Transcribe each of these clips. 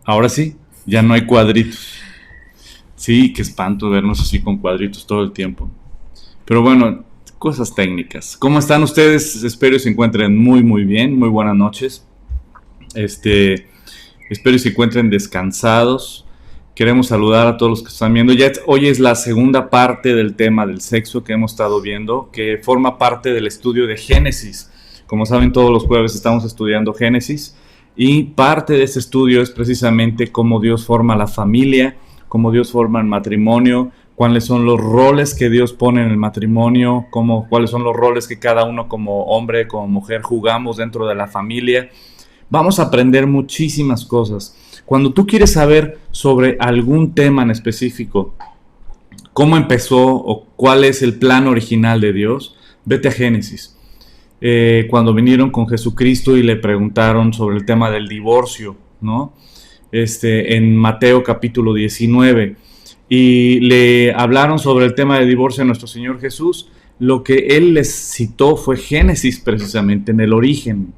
Ahora sí, ya no hay cuadritos. Sí, qué espanto vernos así con cuadritos todo el tiempo. Pero bueno, cosas técnicas. ¿Cómo están ustedes? Espero que se encuentren muy muy bien. Muy buenas noches. Este, Espero que se encuentren descansados. Queremos saludar a todos los que están viendo. Hoy es la segunda parte del tema del sexo que hemos estado viendo, que forma parte del estudio de Génesis. Como saben, todos los jueves estamos estudiando Génesis y parte de ese estudio es precisamente cómo Dios forma la familia, cómo Dios forma el matrimonio, cuáles son los roles que Dios pone en el matrimonio, cuáles son los roles que cada uno como hombre, como mujer jugamos dentro de la familia. Vamos a aprender muchísimas cosas. Cuando tú quieres saber sobre algún tema en específico, cómo empezó o cuál es el plan original de Dios, vete a Génesis. Cuando vinieron con Jesucristo y le preguntaron sobre el tema del divorcio, ¿no? En Mateo capítulo 19, y le hablaron sobre el tema del divorcio a nuestro Señor Jesús, lo que él les citó fue Génesis precisamente, en el origen.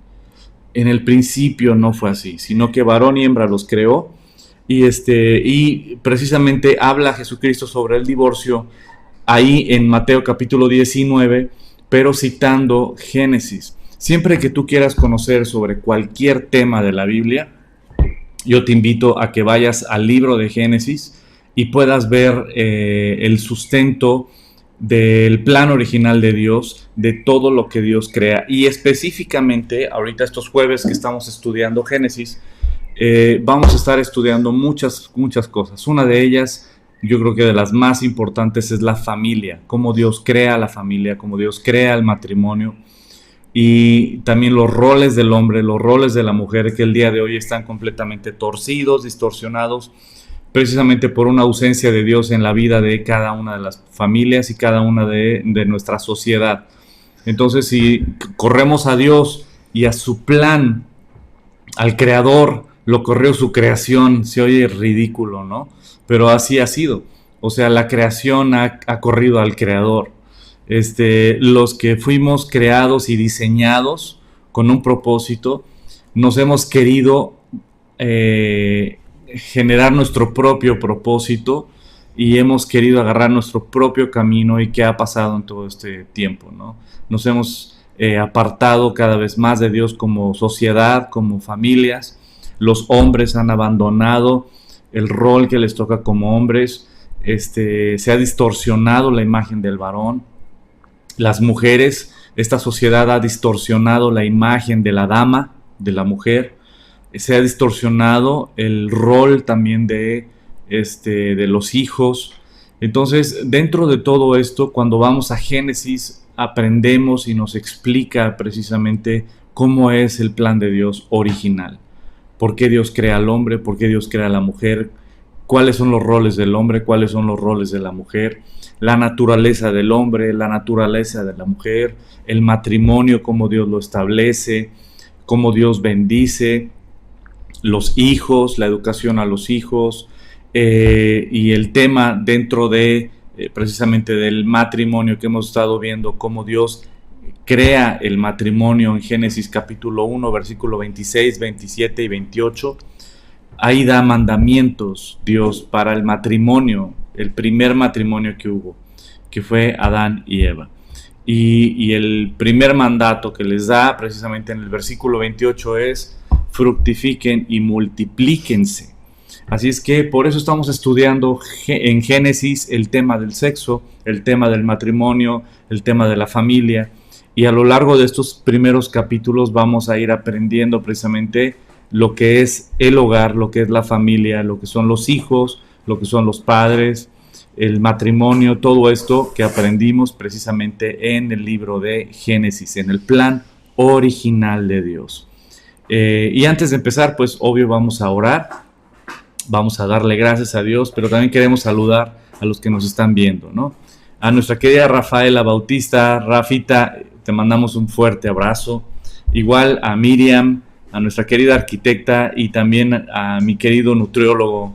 En el principio no fue así, sino que varón y hembra los creó. Y precisamente habla Jesucristo sobre el divorcio ahí en Mateo capítulo 19, pero citando Génesis. Siempre que tú quieras conocer sobre cualquier tema de la Biblia, yo te invito a que vayas al libro de Génesis y puedas ver el sustento del plan original de Dios, de todo lo que Dios crea. Y específicamente, ahorita estos jueves que estamos estudiando Génesis, vamos a estar estudiando muchas cosas. Una de ellas, yo creo que de las más importantes, es la familia, cómo Dios crea la familia, cómo Dios crea el matrimonio, y también los roles del hombre, los roles de la mujer, que el día de hoy están completamente torcidos, distorsionados, precisamente por una ausencia de Dios en la vida de cada una de las familias y cada una de nuestra sociedad. Entonces, si corremos a Dios y a su plan, al Creador, lo corrió su creación, se oye ridículo, ¿no? Pero así ha sido. O sea, la creación ha corrido al Creador. Los que fuimos creados y diseñados con un propósito, nos hemos querido generar nuestro propio propósito y hemos querido agarrar nuestro propio camino. ¿Y qué ha pasado en todo este tiempo, no? Nos hemos apartado cada vez más de Dios como sociedad, como familias. Los hombres han abandonado el rol que les toca como hombres. Se ha distorsionado la imagen del varón. Las mujeres, esta sociedad ha distorsionado la imagen de la dama, de la mujer. Se ha distorsionado el rol también de los hijos. Entonces, dentro de todo esto, cuando vamos a Génesis, aprendemos y nos explica precisamente cómo es el plan de Dios original. ¿Por qué Dios crea al hombre? ¿Por qué Dios crea a la mujer? ¿Cuáles son los roles del hombre? ¿Cuáles son los roles de la mujer? La naturaleza del hombre, la naturaleza de la mujer, el matrimonio, cómo Dios lo establece, cómo Dios bendice, los hijos, la educación a los hijos, y el tema dentro de precisamente del matrimonio que hemos estado viendo, cómo Dios crea el matrimonio en Génesis capítulo 1, versículo 26, 27 y 28. Ahí da mandamientos Dios para el matrimonio, el primer matrimonio que hubo, que fue Adán y Eva. Y el primer mandato que les da precisamente en el versículo 28 es: fructifiquen y multiplíquense. Así es que por eso estamos estudiando en Génesis el tema del sexo, el tema del matrimonio, el tema de la familia. Y a lo largo de estos primeros capítulos vamos a ir aprendiendo precisamente lo que es el hogar, lo que es la familia, lo que son los hijos, lo que son los padres, el matrimonio, todo esto que aprendimos precisamente en el libro de Génesis, en el plan original de Dios. Y antes de empezar, pues obvio vamos a orar, vamos a darle gracias a Dios, pero también queremos saludar a los que nos están viendo, ¿no? A nuestra querida Rafaela Bautista. Rafita, te mandamos un fuerte abrazo. Igual a Miriam, a nuestra querida arquitecta, y también a mi querido nutriólogo,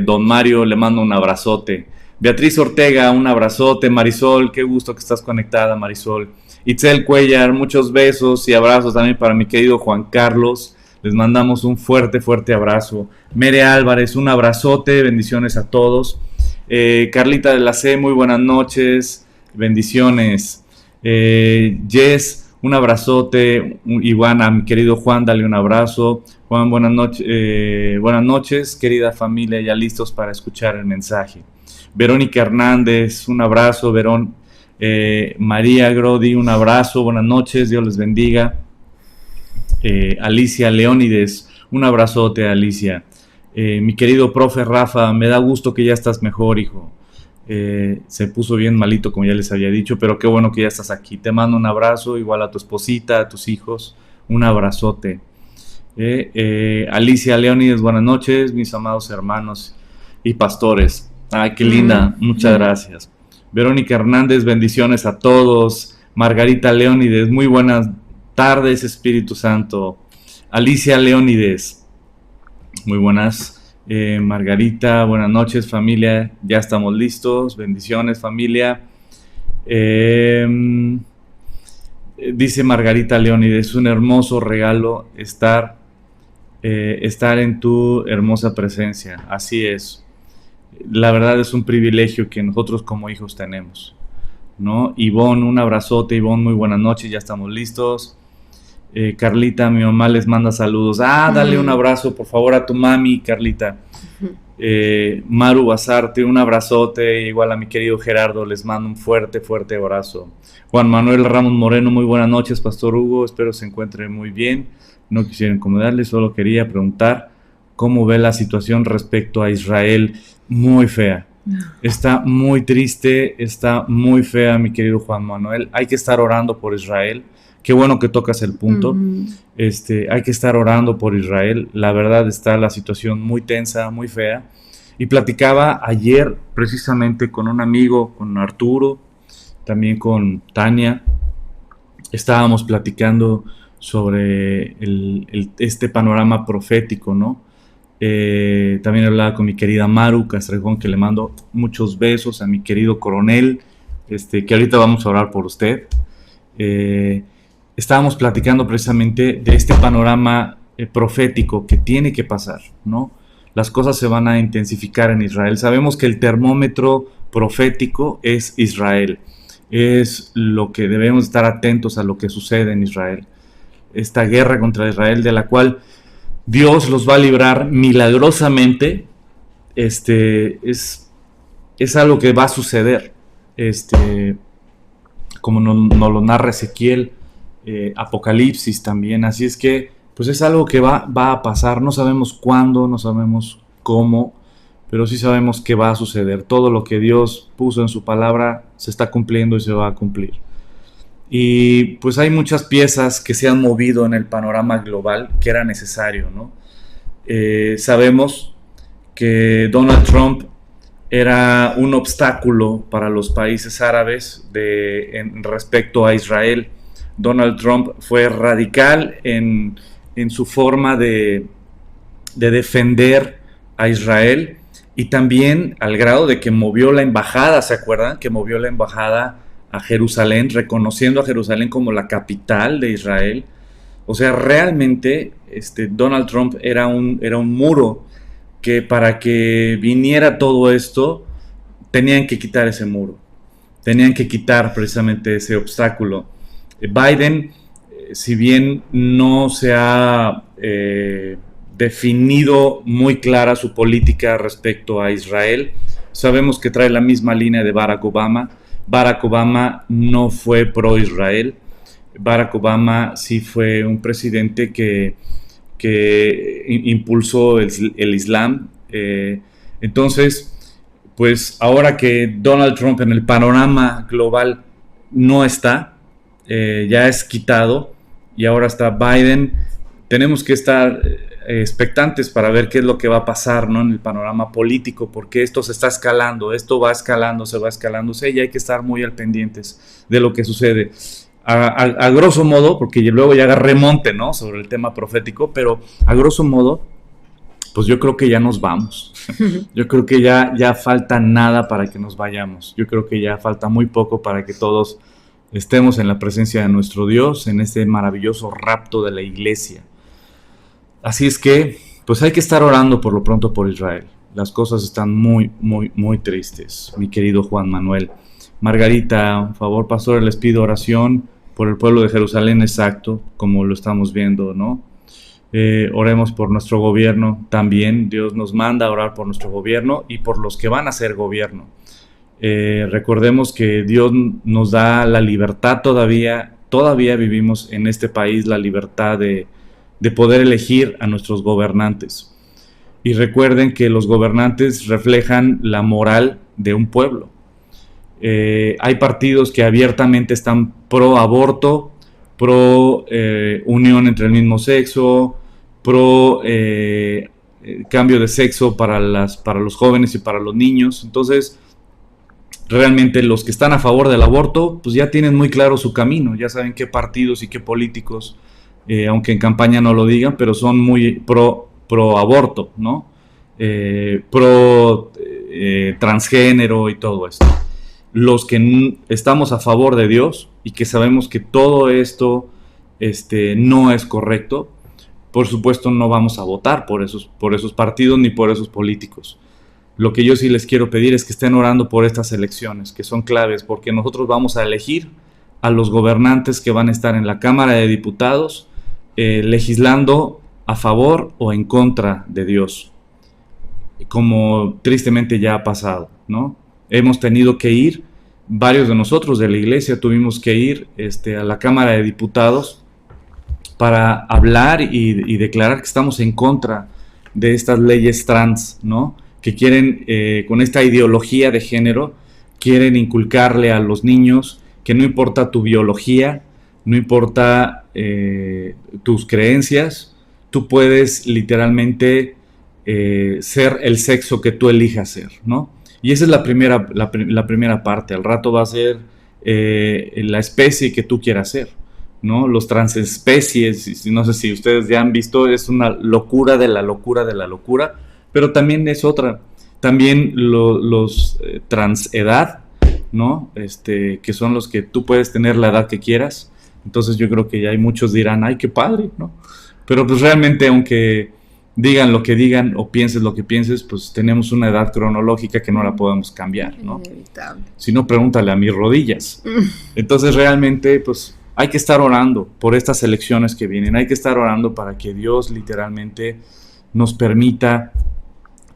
don Mario, le mando un abrazote. Beatriz Ortega, un abrazote. Marisol, qué gusto que estás conectada, Marisol. Itzel Cuellar, muchos besos y abrazos también para mi querido Juan Carlos. Les mandamos un fuerte, fuerte abrazo. Mere Álvarez, un abrazote, bendiciones a todos. Carlita de la C, muy buenas noches, bendiciones. Jess, un abrazote. Igual a mi querido Juan, dale un abrazo. Juan, buenas noches, querida familia, ya listos para escuchar el mensaje. Verónica Hernández, un abrazo. María Grodi, un abrazo, buenas noches, Dios les bendiga. Alicia Leónides, un abrazote, Alicia. Mi querido profe Rafa, me da gusto que ya estás mejor, hijo. Se puso bien malito, como ya les había dicho, pero qué bueno que ya estás aquí. Te mando un abrazo, igual a tu esposita, a tus hijos, un abrazote. Alicia Leónides, buenas noches, mis amados hermanos y pastores. Ay, qué linda, muchas gracias. Verónica Hernández, bendiciones a todos. Margarita Leónides, muy buenas tardes, Espíritu Santo. Alicia Leónides, muy buenas. Margarita, buenas noches, familia. Ya estamos listos. Bendiciones, familia. Dice Margarita Leónides, es un hermoso regalo estar en tu hermosa presencia. Así es. La verdad es un privilegio que nosotros como hijos tenemos, ¿no? Ivonne, un abrazote. Ivonne, muy buenas noches, ya estamos listos. Carlita, mi mamá les manda saludos. Dale un abrazo, por favor, a tu mami, Carlita. Maru Basarte, un abrazote. Igual a mi querido Gerardo, les mando un fuerte, fuerte abrazo. Juan Manuel Ramos Moreno, muy buenas noches, Pastor Hugo. Espero se encuentre muy bien. No quisiera incomodarle, solo quería preguntar cómo ve la situación respecto a Israel. Muy fea. Está muy triste, está muy fea, mi querido Juan Manuel. Hay que estar orando por Israel. Qué bueno que tocas el punto. Hay que estar orando por Israel. La verdad está la situación muy tensa, muy fea. Y platicaba ayer precisamente con un amigo, con Arturo, también con Tania. Estábamos platicando sobre este panorama profético, ¿no? También hablaba con mi querida Maru Castrejón, que le mando muchos besos, a mi querido coronel, que ahorita vamos a orar por usted. Estábamos platicando precisamente de este panorama profético que tiene que pasar, ¿no? Las cosas se van a intensificar en Israel. Sabemos que el termómetro profético es Israel. Es lo que debemos estar atentos a lo que sucede en Israel. Esta guerra contra Israel, de la cual Dios los va a librar milagrosamente, es algo que va a suceder, como nos lo narra Ezequiel, Apocalipsis también. Así es que pues es algo que va a pasar. No sabemos cuándo, no sabemos cómo, pero sí sabemos que va a suceder. Todo lo que Dios puso en su palabra se está cumpliendo y se va a cumplir. Y pues hay muchas piezas que se han movido en el panorama global que era necesario, ¿no? Sabemos que Donald Trump era un obstáculo para los países árabes en respecto a Israel. Donald Trump fue radical en su forma de defender a Israel, y también al grado de que movió la embajada, ¿se acuerdan? Que movió la embajada a Jerusalén, reconociendo a Jerusalén como la capital de Israel. O sea, realmente Donald Trump era un muro que, para que viniera todo esto, tenían que quitar ese muro, tenían que quitar precisamente ese obstáculo. Biden, si bien no se ha definido muy clara su política respecto a Israel, sabemos que trae la misma línea de Barack Obama. Barack Obama no fue pro-Israel. Barack Obama sí fue un presidente que impulsó el Islam. Entonces, pues ahora que Donald Trump en el panorama global no está, ya es quitado, y ahora está Biden, tenemos que estar expectantes para ver qué es lo que va a pasar, ¿no? En el panorama político, porque esto se está escalando, esto va escalándose, y hay que estar muy al pendientes de lo que sucede. A grosso modo, porque luego ya agarré monte, ¿no?, sobre el tema profético, pero a grosso modo, pues yo creo que ya nos vamos. Yo creo que ya falta nada para que nos vayamos. Yo creo que ya falta muy poco para que todos estemos en la presencia de nuestro Dios, en este maravilloso rapto de la iglesia. Así es que, pues hay que estar orando por lo pronto por Israel. Las cosas están muy, muy, muy tristes, mi querido Juan Manuel. Margarita, por favor, pastor, les pido oración por el pueblo de Jerusalén, exacto, como lo estamos viendo, ¿no? Oremos por nuestro gobierno también. Dios nos manda a orar por nuestro gobierno y por los que van a ser gobierno. Recordemos que Dios nos da la libertad todavía vivimos en este país la libertad de poder elegir a nuestros gobernantes. Y recuerden que los gobernantes reflejan la moral de un pueblo. Hay partidos que abiertamente están pro aborto, pro unión entre el mismo sexo, pro cambio de sexo para los jóvenes y para los niños. Entonces, realmente los que están a favor del aborto, pues ya tienen muy claro su camino, ya saben qué partidos y qué políticos, aunque en campaña no lo digan, pero son muy pro aborto, ¿no? Pro transgénero y todo esto. Los que estamos a favor de Dios y que sabemos que todo esto no es correcto, por supuesto no vamos a votar por esos partidos ni por esos políticos. Lo que yo sí les quiero pedir es que estén orando por estas elecciones, que son claves, porque nosotros vamos a elegir a los gobernantes que van a estar en la Cámara de Diputados legislando a favor o en contra de Dios, como tristemente ya ha pasado, ¿no? Hemos tenido que ir, varios de nosotros de la iglesia tuvimos que ir a la Cámara de Diputados para hablar y declarar que estamos en contra de estas leyes trans, ¿no? Que quieren, con esta ideología de género, quieren inculcarle a los niños que no importa tu biología, no importa tus creencias, tú puedes literalmente ser el sexo que tú elijas ser, ¿no? Y esa es la primera parte. Al rato va a ser la especie que tú quieras ser, ¿no? Los transespecies, no sé si ustedes ya han visto, es una locura de la locura de la locura, pero también es otra. También los transedad, ¿no? Que son los que tú puedes tener la edad que quieras. Entonces yo creo que ya hay muchos dirán, ay, qué padre, ¿no? Pero pues realmente, aunque digan lo que digan o pienses lo que pienses, pues tenemos una edad cronológica que no la podemos cambiar, ¿no? Inevitable. Si no, pregúntale a mis rodillas. Entonces realmente, pues hay que estar orando por estas elecciones que vienen, hay que estar orando para que Dios literalmente nos permita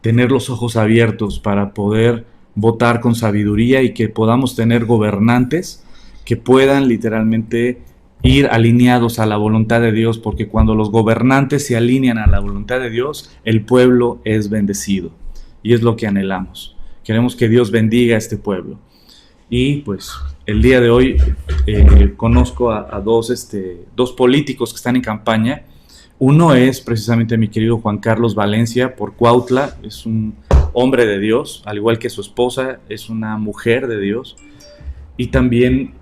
tener los ojos abiertos para poder votar con sabiduría y que podamos tener gobernantes que puedan literalmente ir alineados a la voluntad de Dios, porque cuando los gobernantes se alinean a la voluntad de Dios, el pueblo es bendecido. Y es lo que anhelamos. Queremos que Dios bendiga a este pueblo. Y pues el día de hoy conozco a dos políticos que están en campaña. Uno es precisamente mi querido Juan Carlos Valencia por Cuautla, es un hombre de Dios, al igual que su esposa, es una mujer de Dios. Y también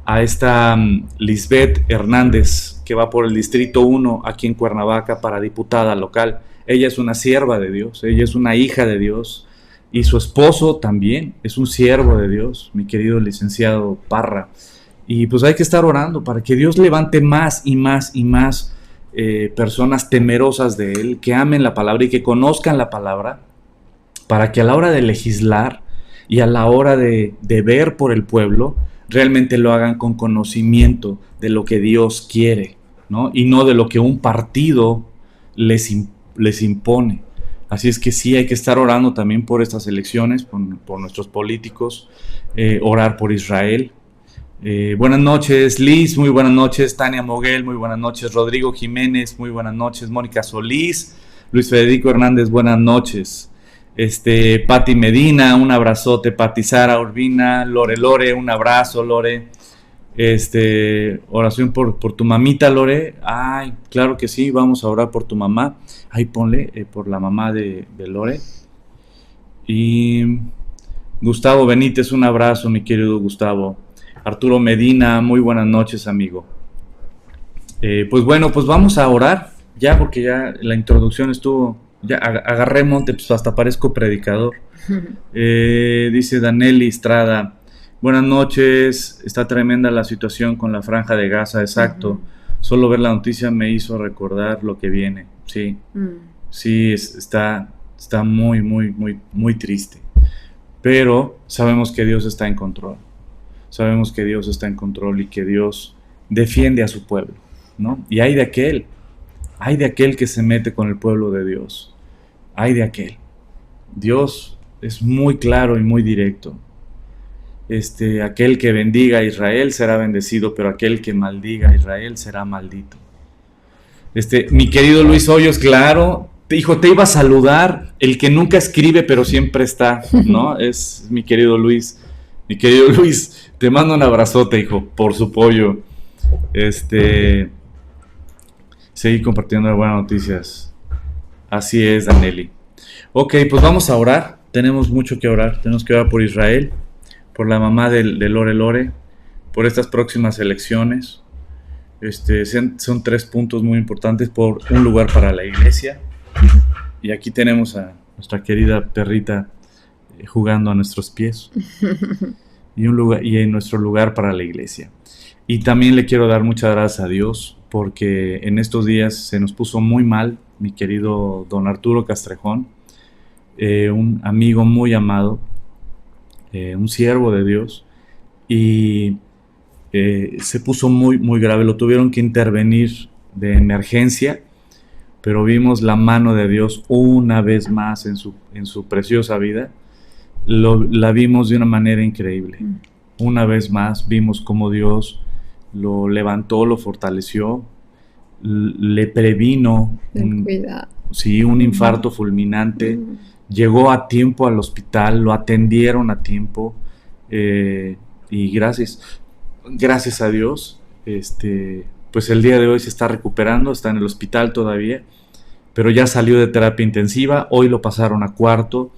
a esta Lisbeth Hernández, que va por el Distrito 1 aquí en Cuernavaca para diputada local. Ella es una sierva de Dios, ella es una hija de Dios, y su esposo también es un siervo de Dios, mi querido licenciado Parra. Y pues hay que estar orando para que Dios levante más y más y más personas temerosas de Él, que amen la palabra y que conozcan la palabra, para que a la hora de legislar y a la hora de ver por el pueblo, realmente lo hagan con conocimiento de lo que Dios quiere, ¿no? Y no de lo que un partido les impone. Así es que sí, hay que estar orando también por estas elecciones, por nuestros políticos, orar por Israel. Buenas noches, Liz, muy buenas noches. Tania Moguel, muy buenas noches. Rodrigo Jiménez, muy buenas noches. Mónica Solís, Luis Federico Hernández, buenas noches. Pati Medina, un abrazote. Pati Sara Urbina, Lore, un abrazo, Lore. Oración por tu mamita, Lore. Ay, claro que sí, vamos a orar por tu mamá. Ahí ponle por la mamá de Lore. Y Gustavo Benítez, un abrazo, mi querido Gustavo. Arturo Medina, muy buenas noches, amigo. Pues bueno, pues vamos a orar, ya, porque ya la introducción estuvo, ya agarré monte, pues hasta parezco predicador. Dice Danelli Estrada, buenas noches, está tremenda la situación con la Franja de Gaza, exacto. Solo ver la noticia me hizo recordar lo que viene. Sí, sí, está muy, muy, muy, muy triste. Pero sabemos que Dios está en control. Sabemos que Dios está en control y que Dios defiende a su pueblo, ¿no? Y hay de aquel que se mete con el pueblo de Dios. Hay de aquel. Dios es muy claro y muy directo. Aquel que bendiga a Israel será bendecido, pero aquel que maldiga a Israel será maldito. Mi querido Luis Hoyos, claro, hijo, te iba a saludar, el que nunca escribe pero siempre está, ¿no? Es mi querido Luis. Mi querido Luis, te mando un abrazote, hijo, por su pollo. Seguí compartiendo buenas noticias. Así es, Danelli. Ok, pues vamos a orar. Tenemos mucho que orar. Tenemos que orar por Israel, por la mamá de Lore Lore, por estas próximas elecciones. Son 3 puntos muy importantes, por un lugar para la iglesia. Y aquí tenemos a nuestra querida perrita jugando a nuestros pies. Y en nuestro lugar para la iglesia. Y también le quiero dar muchas gracias a Dios, porque en estos días se nos puso muy mal mi querido don Arturo Castrejón, un amigo muy amado, un siervo de Dios, y se puso muy, muy grave. Lo tuvieron que intervenir de emergencia, pero vimos la mano de Dios una vez más en su preciosa vida. La vimos de una manera increíble. Una vez más vimos cómo Dios lo levantó, lo fortaleció, le previno un infarto fulminante. Llegó a tiempo al hospital, lo atendieron a tiempo, y gracias a Dios, pues el día de hoy se está recuperando, está en el hospital todavía, pero ya salió de terapia intensiva. Hoy lo pasaron a cuarto,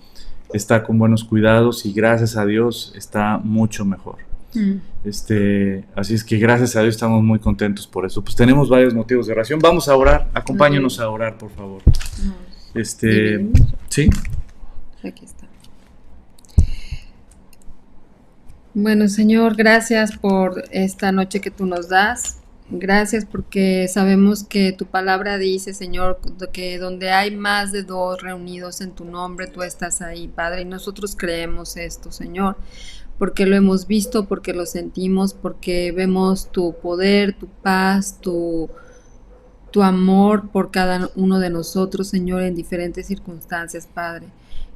está con buenos cuidados y gracias a Dios está mucho mejor. Así es que gracias a Dios estamos muy contentos por eso. Pues tenemos varios motivos de oración. Vamos a orar, acompáñenos a orar, por favor. ¿Sí? Aquí está. Bueno, Señor, gracias por esta noche que tú nos das. Gracias porque sabemos que tu palabra dice, Señor, que donde hay más de 2 reunidos en tu nombre, tú estás ahí, Padre. Y nosotros creemos esto, Señor, porque lo hemos visto, porque lo sentimos, porque vemos tu poder, tu paz, tu amor por cada uno de nosotros, Señor, en diferentes circunstancias, Padre.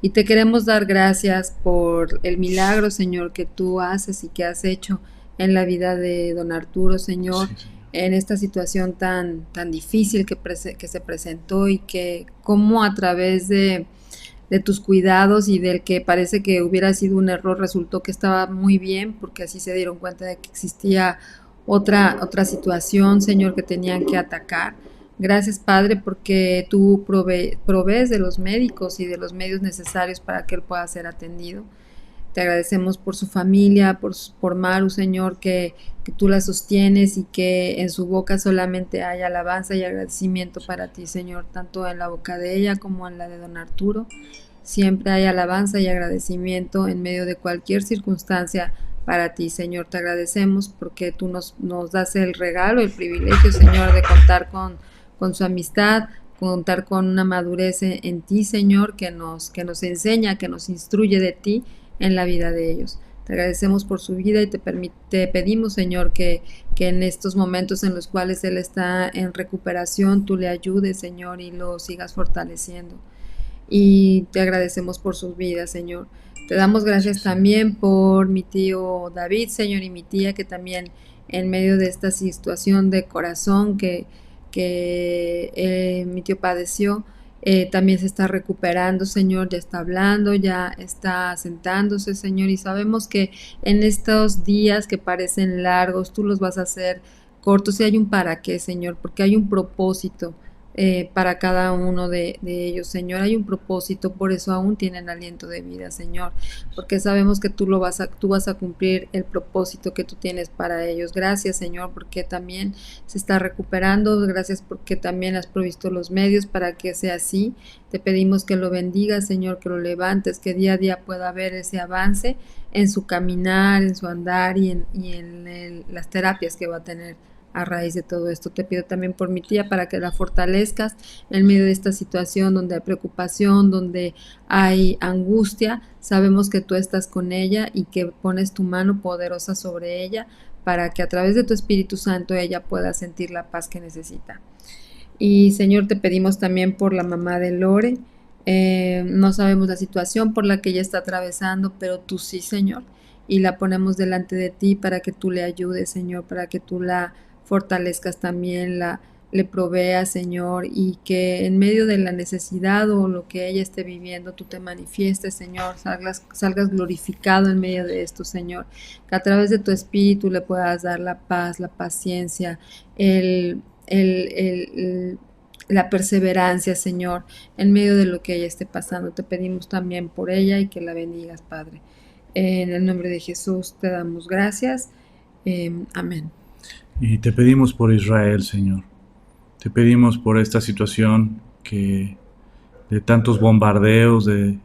Y te queremos dar gracias por el milagro, Señor, que tú haces y que has hecho en la vida de don Arturo, Señor, sí, en esta situación tan difícil que se presentó, y que como a través de tus cuidados y del que parece que hubiera sido un error, resultó que estaba muy bien, porque así se dieron cuenta de que existía otra situación, Señor, que tenían que atacar. Gracias, Padre, porque tú provees de los médicos y de los medios necesarios para que él pueda ser atendido. Te agradecemos por su familia, por Maru, Señor, que tú la sostienes y que en su boca solamente hay alabanza y agradecimiento para ti, Señor, tanto en la boca de ella como en la de don Arturo. Siempre hay alabanza y agradecimiento en medio de cualquier circunstancia para ti, Señor. Te agradecemos porque tú nos das el regalo, el privilegio, Señor, de contar con su amistad, contar con una madurez en ti, Señor, que nos enseña, que nos instruye de ti en la vida de ellos. Te agradecemos por su vida y te pedimos, Señor, que en estos momentos en los cuales él está en recuperación, tú le ayudes, Señor, y lo sigas fortaleciendo. Y te agradecemos por sus vidas, Señor. Te damos gracias también por mi tío David, Señor, y mi tía, que también en medio de esta situación de corazón que mi tío padeció, también se está recuperando, Señor, ya está hablando, ya está sentándose, Señor, y sabemos que en estos días que parecen largos, tú los vas a hacer cortos, y hay un para qué, Señor, porque hay un propósito para cada uno de ellos, Señor. Hay un propósito, por eso aún tienen aliento de vida, Señor, porque sabemos que tú vas a cumplir el propósito que tú tienes para ellos. Gracias, Señor, porque también se está recuperando. Gracias porque también has provisto los medios para que sea así. Te pedimos que lo bendigas, Señor, que lo levantes, que día a día pueda haber ese avance en su caminar, en su andar y en las terapias que va a tener a raíz de todo esto. Te pido también por mi tía para que la fortalezcas en medio de esta situación donde hay preocupación, donde hay angustia. Sabemos que tú estás con ella y que pones tu mano poderosa sobre ella para que a través de tu Espíritu Santo ella pueda sentir la paz que necesita. Y Señor, te pedimos también por la mamá de Lore. No sabemos la situación por la que ella está atravesando, pero tú sí, Señor. Y la ponemos delante de ti para que tú le ayudes, Señor, para que tú la fortalezcas también, le proveas, Señor, y que en medio de la necesidad o lo que ella esté viviendo, tú te manifiestes, Señor, salgas glorificado en medio de esto, Señor, que a través de tu Espíritu le puedas dar la paz, la paciencia, la perseverancia, Señor, en medio de lo que ella esté pasando. Te pedimos también por ella y que la bendigas, Padre. En el nombre de Jesús te damos gracias. Amén. Y te pedimos por Israel, Señor. Te pedimos por esta situación de tantos bombardeos, de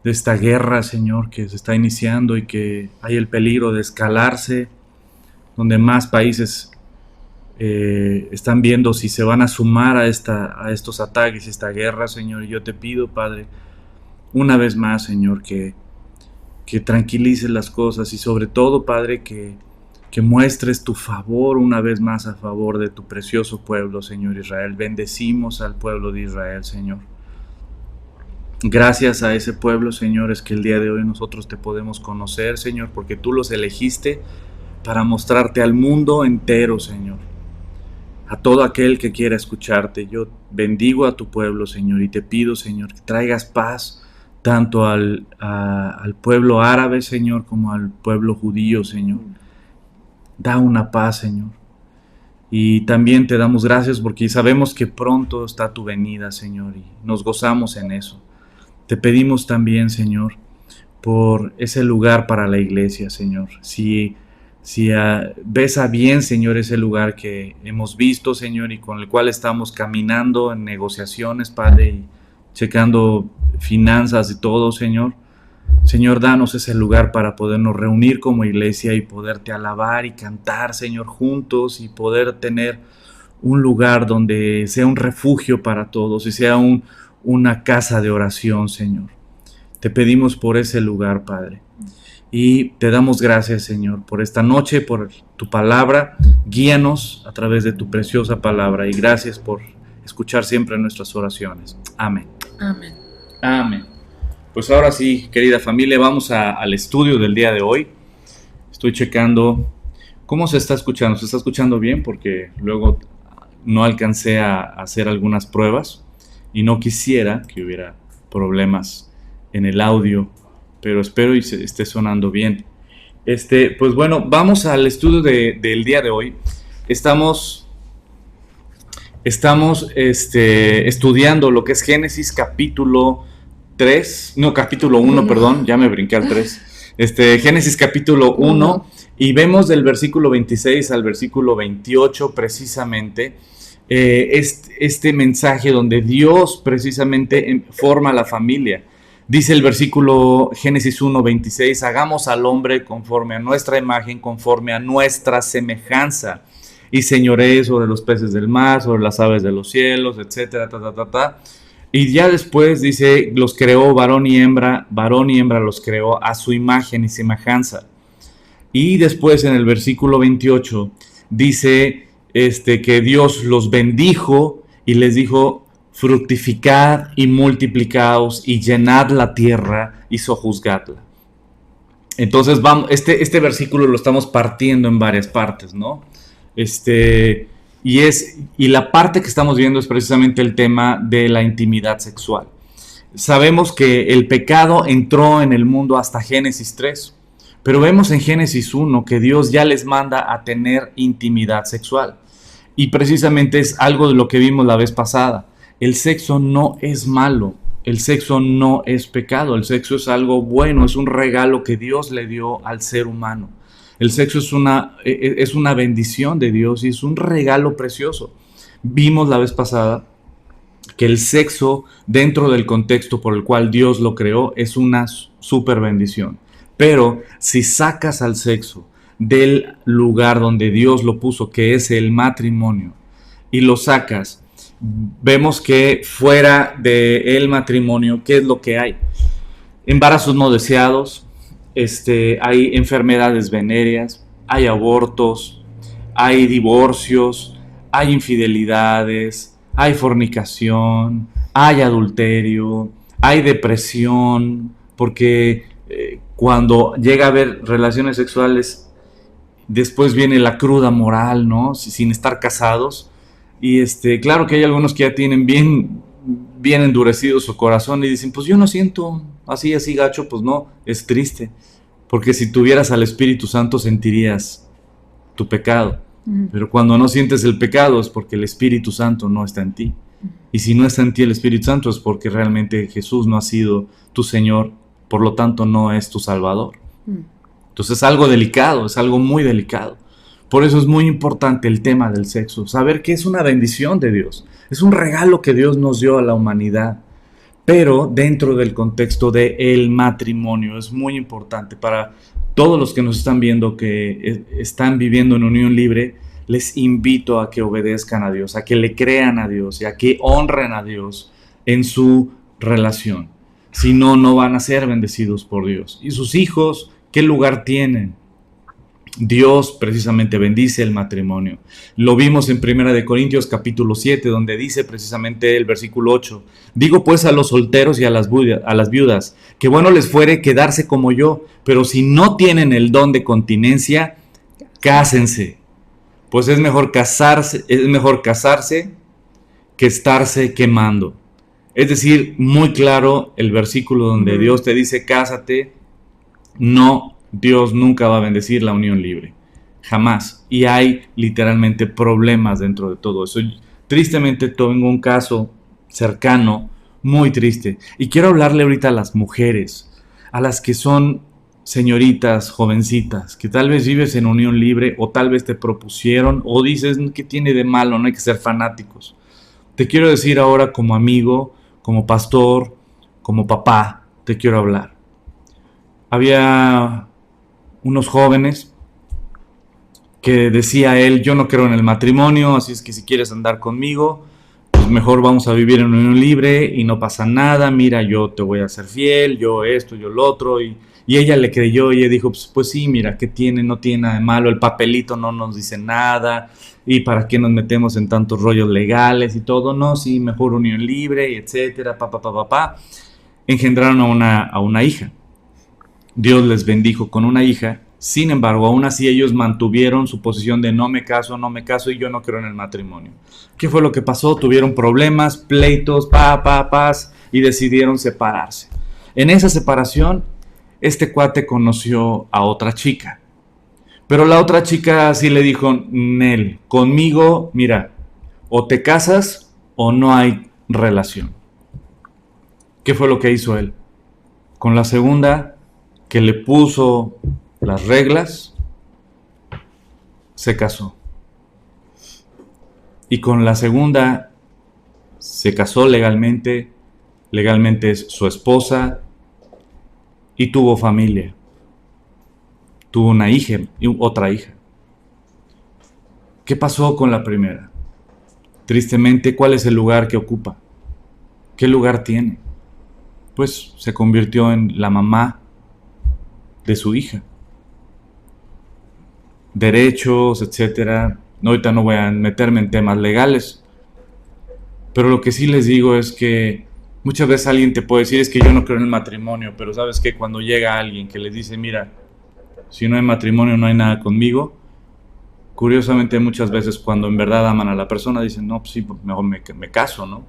esta guerra, Señor, que se está iniciando y que hay el peligro de escalarse, donde más países están viendo si se van a sumar a estos ataques, esta guerra, Señor. Y yo te pido, Padre, una vez más, Señor, que tranquilices las cosas y sobre todo, Padre, que muestres tu favor una vez más a favor de tu precioso pueblo, Señor Israel. Bendecimos al pueblo de Israel, Señor. Gracias a ese pueblo, Señor, es que el día de hoy nosotros te podemos conocer, Señor, porque tú los elegiste para mostrarte al mundo entero, Señor. A todo aquel que quiera escucharte, yo bendigo a tu pueblo, Señor, y te pido, Señor, que traigas paz tanto al pueblo árabe, Señor, como al pueblo judío, Señor. Da una paz, Señor. Y también te damos gracias porque sabemos que pronto está tu venida, Señor, y nos gozamos en eso. Te pedimos también, Señor, por ese lugar para la iglesia, Señor. Si ves a bien, Señor, ese lugar que hemos visto, Señor, y con el cual estamos caminando en negociaciones, Padre, y checando finanzas y todo, Señor. Señor, danos ese lugar para podernos reunir como iglesia y poderte alabar y cantar, Señor, juntos y poder tener un lugar donde sea un refugio para todos y sea una casa de oración, Señor. Te pedimos por ese lugar, Padre. Y te damos gracias, Señor, por esta noche, por tu palabra. Guíanos a través de tu preciosa palabra y gracias por escuchar siempre nuestras oraciones. Amén. Amén. Amén. Pues ahora sí, querida familia, vamos al estudio del día de hoy. Estoy checando cómo se está escuchando. ¿Se está escuchando bien? Porque luego no alcancé a hacer algunas pruebas y no quisiera que hubiera problemas en el audio, pero espero y se esté sonando bien. Pues bueno, vamos al estudio del día de hoy. Estamos estudiando lo que es Génesis capítulo 1, perdón, ya me brinqué al 3. Génesis capítulo 1, y vemos del versículo 26 al versículo 28 precisamente este mensaje donde Dios precisamente forma la familia. Dice el versículo Génesis 1, 26, hagamos al hombre conforme a nuestra imagen, conforme a nuestra semejanza, y señoree sobre los peces del mar, sobre las aves de los cielos, etcétera, Y ya después dice, los creó varón y hembra los creó a su imagen y semejanza. Y después en el versículo 28 dice que Dios los bendijo y les dijo, fructificad y multiplicaos y llenad la tierra y sojuzgadla. Entonces vamos, este versículo lo estamos partiendo en varias partes, ¿no? Y la parte que estamos viendo es precisamente el tema de la intimidad sexual. Sabemos que el pecado entró en el mundo hasta Génesis 3, pero vemos en Génesis 1 que Dios ya les manda a tener intimidad sexual. Y precisamente es algo de lo que vimos la vez pasada. El sexo no es malo, el sexo no es pecado, el sexo es algo bueno, es un regalo que Dios le dio al ser humano. El sexo es una bendición de Dios y es un regalo precioso. Vimos la vez pasada que el sexo, dentro del contexto por el cual Dios lo creó, es una super bendición. Pero si sacas al sexo del lugar donde Dios lo puso, que es el matrimonio, y lo sacas, vemos que fuera del matrimonio, ¿qué es lo que hay? Embarazos no deseados, hay enfermedades venéreas, hay abortos, hay divorcios, hay infidelidades, hay fornicación, hay adulterio, hay depresión, porque cuando llega a haber relaciones sexuales, después viene la cruda moral, ¿no? Sin estar casados. Y claro que hay algunos que ya tienen bien endurecido su corazón y dicen, pues yo no siento así gacho, pues no, es triste. Porque si tuvieras al Espíritu Santo sentirías tu pecado. Pero cuando no sientes el pecado es porque el Espíritu Santo no está en ti. Y si no está en ti el Espíritu Santo es porque realmente Jesús no ha sido tu Señor, por lo tanto no es tu Salvador. Entonces es algo delicado, es algo muy delicado. Por eso es muy importante el tema del sexo, saber que es una bendición de Dios, es un regalo que Dios nos dio a la humanidad, pero dentro del contexto del matrimonio es muy importante para todos los que nos están viendo que están viviendo en unión libre. Les invito a que obedezcan a Dios, a que le crean a Dios y a que honren a Dios en su relación. Si no, no van a ser bendecidos por Dios. ¿Y sus hijos qué lugar tienen? Dios precisamente bendice el matrimonio. Lo vimos en 1 Corintios capítulo 7, donde dice precisamente el versículo 8. Digo pues a los solteros y a las viudas, que bueno les fuere quedarse como yo, pero si no tienen el don de continencia, cásense. Pues es mejor casarse que estarse quemando. Es decir, muy claro el versículo donde Dios te dice, cásate. No, Dios nunca va a bendecir la unión libre, jamás. Y hay literalmente problemas dentro de todo eso. Tristemente tengo un caso cercano, muy triste. Y quiero hablarle ahorita a las mujeres, a las que son señoritas, jovencitas, que tal vez vives en unión libre o tal vez te propusieron o dices, ¿qué tiene de malo? No hay que ser fanáticos. Te quiero decir ahora como amigo, como pastor, como papá, te quiero hablar. Había unos jóvenes que decía él, yo no creo en el matrimonio, así es que si quieres andar conmigo, pues mejor vamos a vivir en unión libre y no pasa nada, mira, yo te voy a ser fiel, yo esto, yo lo otro, y ella le creyó y ella dijo, pues sí, mira, ¿qué tiene? No tiene nada de malo, el papelito no nos dice nada, y para qué nos metemos en tantos rollos legales y todo, no, sí, mejor unión libre, etcétera, engendraron a una hija. Dios les bendijo con una hija, sin embargo, aún así ellos mantuvieron su posición de no me caso y yo no creo en el matrimonio. ¿Qué fue lo que pasó? Tuvieron problemas, pleitos, y decidieron separarse. En esa separación, este cuate conoció a otra chica, pero la otra chica sí le dijo, Nel, conmigo, mira, o te casas o no hay relación. ¿Qué fue lo que hizo él? Con la segunda, que le puso las reglas, se casó. Y con la segunda se casó legalmente es su esposa y tuvo familia. Tuvo una hija y otra hija. ¿Qué pasó con la primera? Tristemente, ¿cuál es el lugar que ocupa? ¿Qué lugar tiene? Pues se convirtió en la mamá de su hija. Derechos, etcétera. Ahorita no voy a meterme en temas legales, pero lo que sí les digo es que muchas veces alguien te puede decir, es que yo no creo en el matrimonio, pero sabes que cuando llega alguien que les dice, mira, si no hay matrimonio no hay nada conmigo, curiosamente muchas veces cuando en verdad aman a la persona dicen, no, pues sí, mejor me caso, ¿no?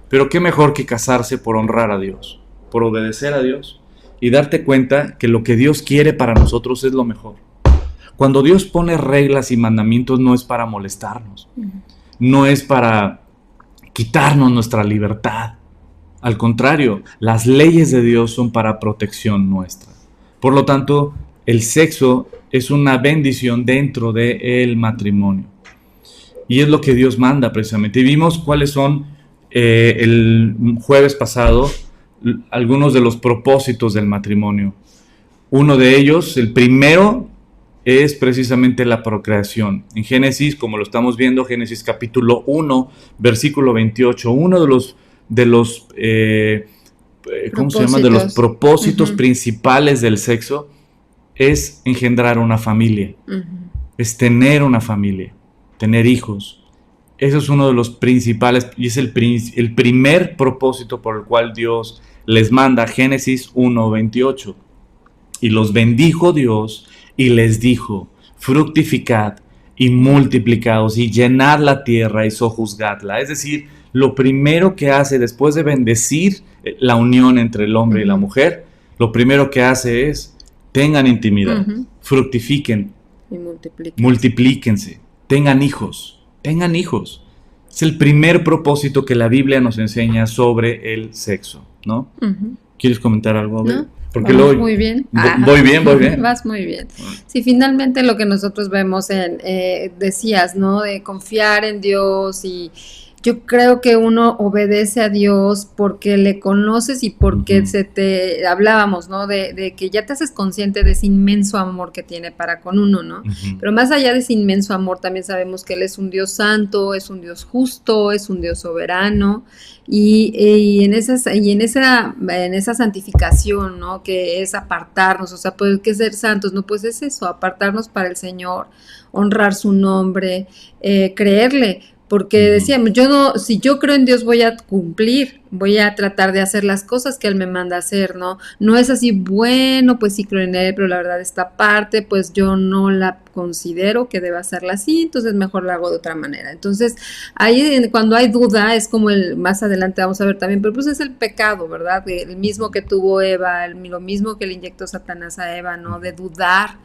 Pero qué mejor que casarse por honrar a Dios, por obedecer a Dios y darte cuenta que lo que Dios quiere para nosotros es lo mejor. Cuando Dios pone reglas y mandamientos no es para molestarnos, no es para quitarnos nuestra libertad. Al contrario, las leyes de Dios son para protección nuestra. Por lo tanto, el sexo es una bendición dentro del matrimonio. Y es lo que Dios manda precisamente. Y vimos cuáles son el jueves pasado algunos de los propósitos del matrimonio. Uno de ellos, el primero, es precisamente la procreación. En Génesis, como lo estamos viendo, Génesis capítulo 1, versículo 28, uno de los ¿cómo se llama? De los propósitos principales del sexo es engendrar una familia, es tener una familia, tener hijos. Eso es uno de los principales y es el primer propósito por el cual Dios les manda. Génesis 1:28. Y los bendijo Dios y les dijo: fructificad y multiplicaos y llenad la tierra y sojuzgadla. Es decir, lo primero que hace después de bendecir la unión entre el hombre y la mujer, lo primero que hace es: tengan intimidad, fructifiquen y multiplíquense, tengan hijos. Es el primer propósito que la Biblia nos enseña sobre el sexo, ¿no? ¿Quieres comentar algo? ¿No? Porque muy bien. Voy bien. Vas muy bien. Sí, finalmente lo que nosotros vemos decías, ¿no? De confiar en Dios, y yo creo que uno obedece a Dios porque le conoces y porque hablábamos, ¿no? De que ya te haces consciente de ese inmenso amor que tiene para con uno, ¿no? Pero más allá de ese inmenso amor, también sabemos que Él es un Dios santo, es un Dios justo, es un Dios soberano, y en esa santificación, ¿no? Que es apartarnos, o sea, pues, ¿qué es ser santos? No, pues es eso, apartarnos para el Señor, honrar su nombre, creerle. Porque decíamos, si yo creo en Dios voy a cumplir, voy a tratar de hacer las cosas que Él me manda a hacer, ¿no? No es así, bueno, pues sí creo en Él, pero la verdad esta parte, pues yo no la considero que deba hacerla así, entonces mejor la hago de otra manera. Entonces, ahí cuando hay duda, es como más adelante vamos a ver también, pero pues es el pecado, ¿verdad? El mismo que tuvo Eva, lo mismo que le inyectó Satanás a Eva, ¿no? De dudar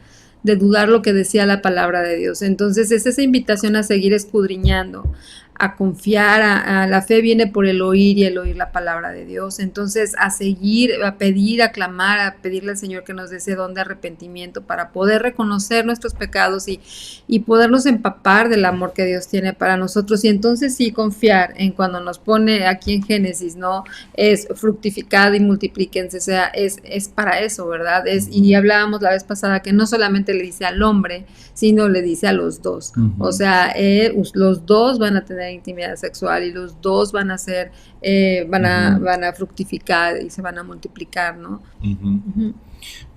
lo que decía la palabra de Dios. Entonces es esa invitación a seguir escudriñando, a confiar, a la fe viene por el oír y el oír la palabra de Dios. Entonces a seguir, a pedir, a clamar, a pedirle al Señor que nos dé ese don de arrepentimiento para poder reconocer nuestros pecados y podernos empapar del amor que Dios tiene para nosotros. Y entonces sí confiar en cuando nos pone aquí en Génesis, ¿no? Es fructificad y multiplíquense, o sea, es para eso, ¿verdad? Y hablábamos la vez pasada que no solamente le dice al hombre, sino le dice a los dos. O sea, los dos van a tener intimidad sexual y los dos van a ser, van a fructificar y se van a multiplicar, ¿no?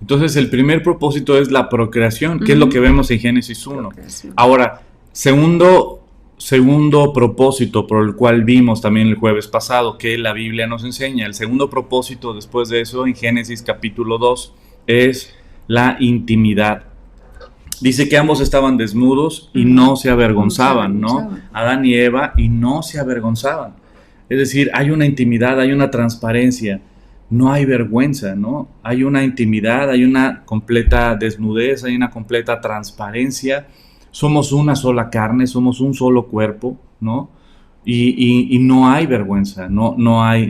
Entonces el primer propósito es la procreación, que es lo que vemos en Génesis 1. Ahora, segundo propósito por el cual vimos también el jueves pasado que la Biblia nos enseña, el segundo propósito después de eso en Génesis capítulo 2 es la intimidad. Dice que ambos estaban desnudos y no se avergonzaban, ¿no? Adán y Eva, y no se avergonzaban. Es decir, hay una intimidad, hay una transparencia, no hay vergüenza, ¿no? Hay una intimidad, hay una completa desnudez, hay una completa transparencia. Somos una sola carne, somos un solo cuerpo, ¿no? Y no hay vergüenza, no hay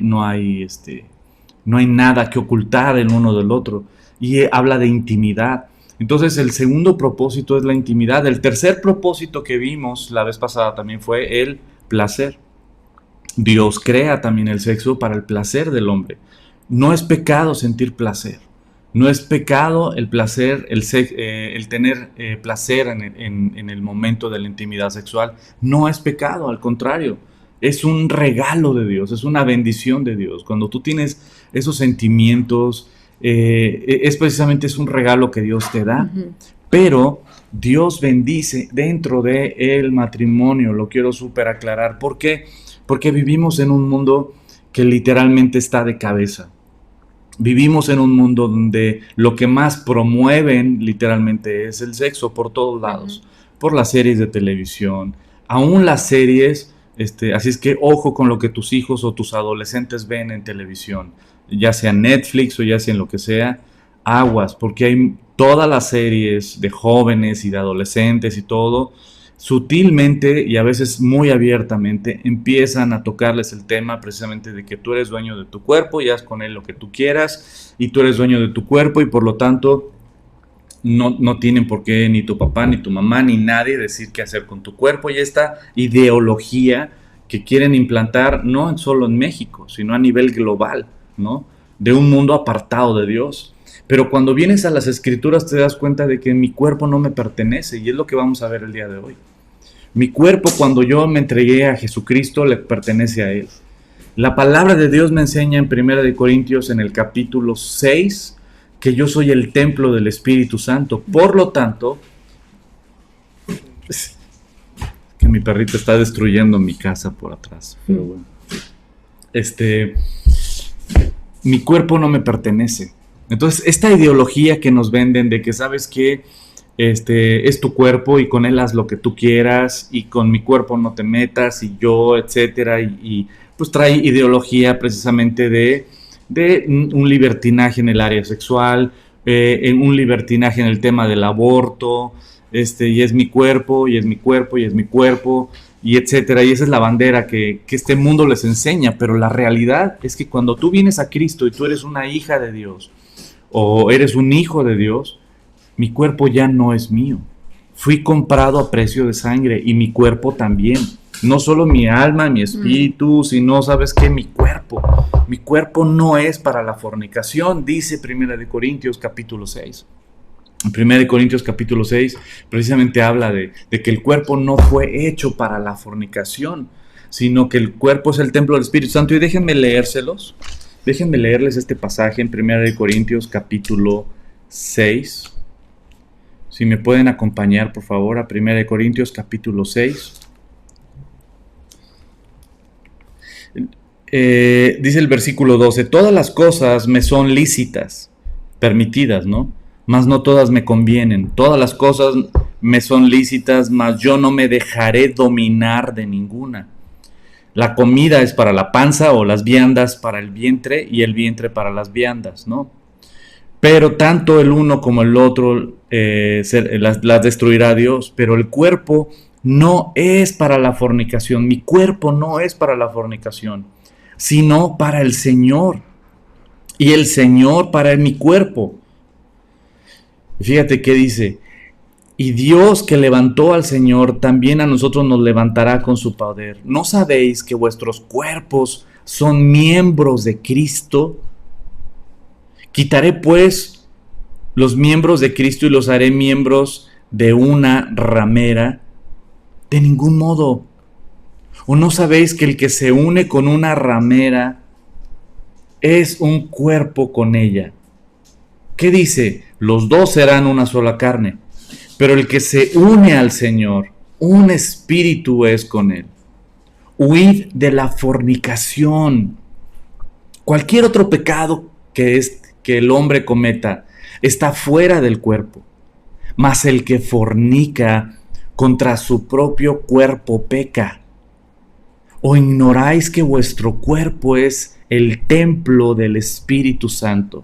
nada que ocultar el uno del otro. Y habla de intimidad. Entonces el segundo propósito es la intimidad. El tercer propósito que vimos la vez pasada también fue el placer. Dios crea también el sexo para el placer del hombre. No es pecado sentir placer. No es pecado el placer, el tener placer en el momento de la intimidad sexual. No es pecado, al contrario. Es un regalo de Dios, es una bendición de Dios. Cuando tú tienes esos sentimientos, es un regalo que Dios te da, pero Dios bendice dentro del matrimonio. Lo quiero súper aclarar. ¿Por qué? Porque vivimos en un mundo que literalmente está de cabeza. Vivimos en un mundo donde lo que más promueven literalmente es el sexo por todos lados, por las series de televisión, aún las series, así es que ojo con lo que tus hijos o tus adolescentes ven en televisión, ya sea Netflix o ya sea en lo que sea, aguas, porque hay todas las series de jóvenes y de adolescentes y todo, sutilmente y a veces muy abiertamente empiezan a tocarles el tema precisamente de que tú eres dueño de tu cuerpo y haz con él lo que tú quieras y tú eres dueño de tu cuerpo y por lo tanto no tienen por qué ni tu papá ni tu mamá ni nadie decir qué hacer con tu cuerpo. Y esta ideología que quieren implantar no solo en México sino a nivel global, ¿no? De un mundo apartado de Dios. Pero cuando vienes a las Escrituras te das cuenta de que mi cuerpo no me pertenece, y es lo que vamos a ver el día de hoy. Mi cuerpo, cuando yo me entregué a Jesucristo, le pertenece a Él. La palabra de Dios me enseña en 1 Corintios, en el capítulo 6, que yo soy el templo del Espíritu Santo. Por lo tanto, que mi perrito está destruyendo mi casa por atrás. Pero bueno. Mi cuerpo no me pertenece. Entonces, esta ideología que nos venden de que, ¿sabes qué? Es tu cuerpo y con él haz lo que tú quieras y con mi cuerpo no te metas y yo, etcétera, y pues trae ideología precisamente de un libertinaje en el área sexual, en un libertinaje en el tema del aborto, y es mi cuerpo, y es mi cuerpo, y es mi cuerpo, y etcétera, y esa es la bandera que este mundo les enseña, pero la realidad es que cuando tú vienes a Cristo y tú eres una hija de Dios, o eres un hijo de Dios, mi cuerpo ya no es mío. Fui comprado a precio de sangre y mi cuerpo también. No solo mi alma, mi espíritu, sino, ¿sabes qué? Mi cuerpo. Mi cuerpo no es para la fornicación, dice 1 Corintios capítulo 6. En 1 Corintios capítulo 6 precisamente habla de que el cuerpo no fue hecho para la fornicación, sino que el cuerpo es el templo del Espíritu Santo. Y déjenme leérselos. Déjenme leerles este pasaje en 1 Corintios capítulo 6. Si me pueden acompañar, por favor, a 1 Corintios capítulo 6. Dice el versículo 12, todas las cosas me son lícitas, permitidas, ¿no? Mas no todas me convienen. Todas las cosas me son lícitas, mas yo no me dejaré dominar de ninguna. La comida es para la panza, o las viandas para el vientre, y el vientre para las viandas, ¿no? Pero tanto el uno como el otro las destruirá Dios. Pero el cuerpo no es para la fornicación. Mi cuerpo no es para la fornicación, sino para el Señor. Y el Señor para mi cuerpo. Fíjate qué dice. Y Dios que levantó al Señor, también a nosotros nos levantará con su poder. ¿No sabéis que vuestros cuerpos son miembros de Cristo? Quitaré pues los miembros de Cristo y los haré miembros de una ramera. De ningún modo. ¿O no sabéis que el que se une con una ramera es un cuerpo con ella? ¿Qué dice? Los dos serán una sola carne. Pero el que se une al Señor, un espíritu es con él. Huid de la fornicación. Cualquier otro pecado que el hombre cometa está fuera del cuerpo, mas el que fornica contra su propio cuerpo peca. ¿O ignoráis que vuestro cuerpo es el templo del Espíritu Santo,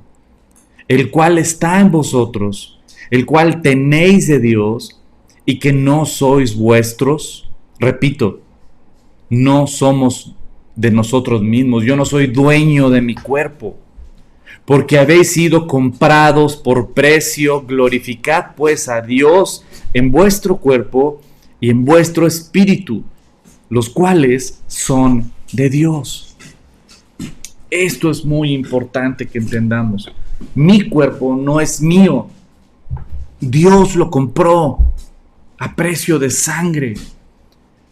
el cual está en vosotros, el cual tenéis de Dios, y que no sois vuestros? Repito, no somos de nosotros mismos. Yo no soy dueño de mi cuerpo, porque habéis sido comprados por precio. Glorificad pues a Dios en vuestro cuerpo y en vuestro espíritu, los cuales son de Dios. Esto es muy importante que entendamos. Mi cuerpo no es mío. Dios lo compró a precio de sangre.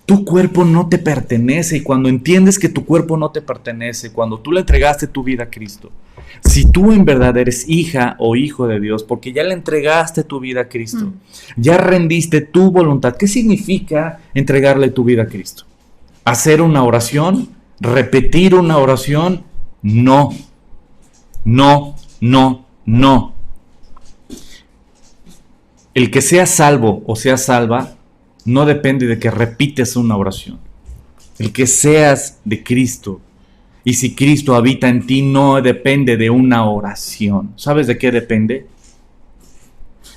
Tu cuerpo no te pertenece, y cuando entiendes que tu cuerpo no te pertenece, cuando tú le entregaste tu vida a Cristo, si tú en verdad eres hija o hijo de Dios, porque ya le entregaste tu vida a Cristo, ya rendiste tu voluntad. ¿Qué significa entregarle tu vida a Cristo? ¿Hacer una oración? ¿Repetir una oración? No, no, no, no. El que sea salvo o sea salva no depende de que repites una oración. El que seas de Cristo, y si Cristo habita en ti, no depende de una oración. ¿Sabes de qué depende?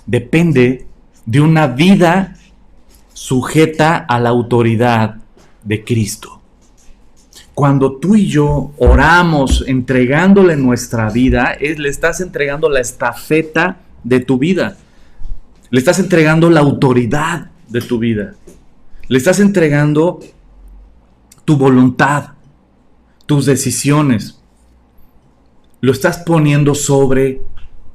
Depende de una vida sujeta a la autoridad de Cristo. Cuando tú y yo oramos entregándole nuestra vida, le estás entregando la estafeta de tu vida. Le estás entregando la autoridad de tu vida. Le estás entregando tu voluntad, tus decisiones. Lo estás poniendo sobre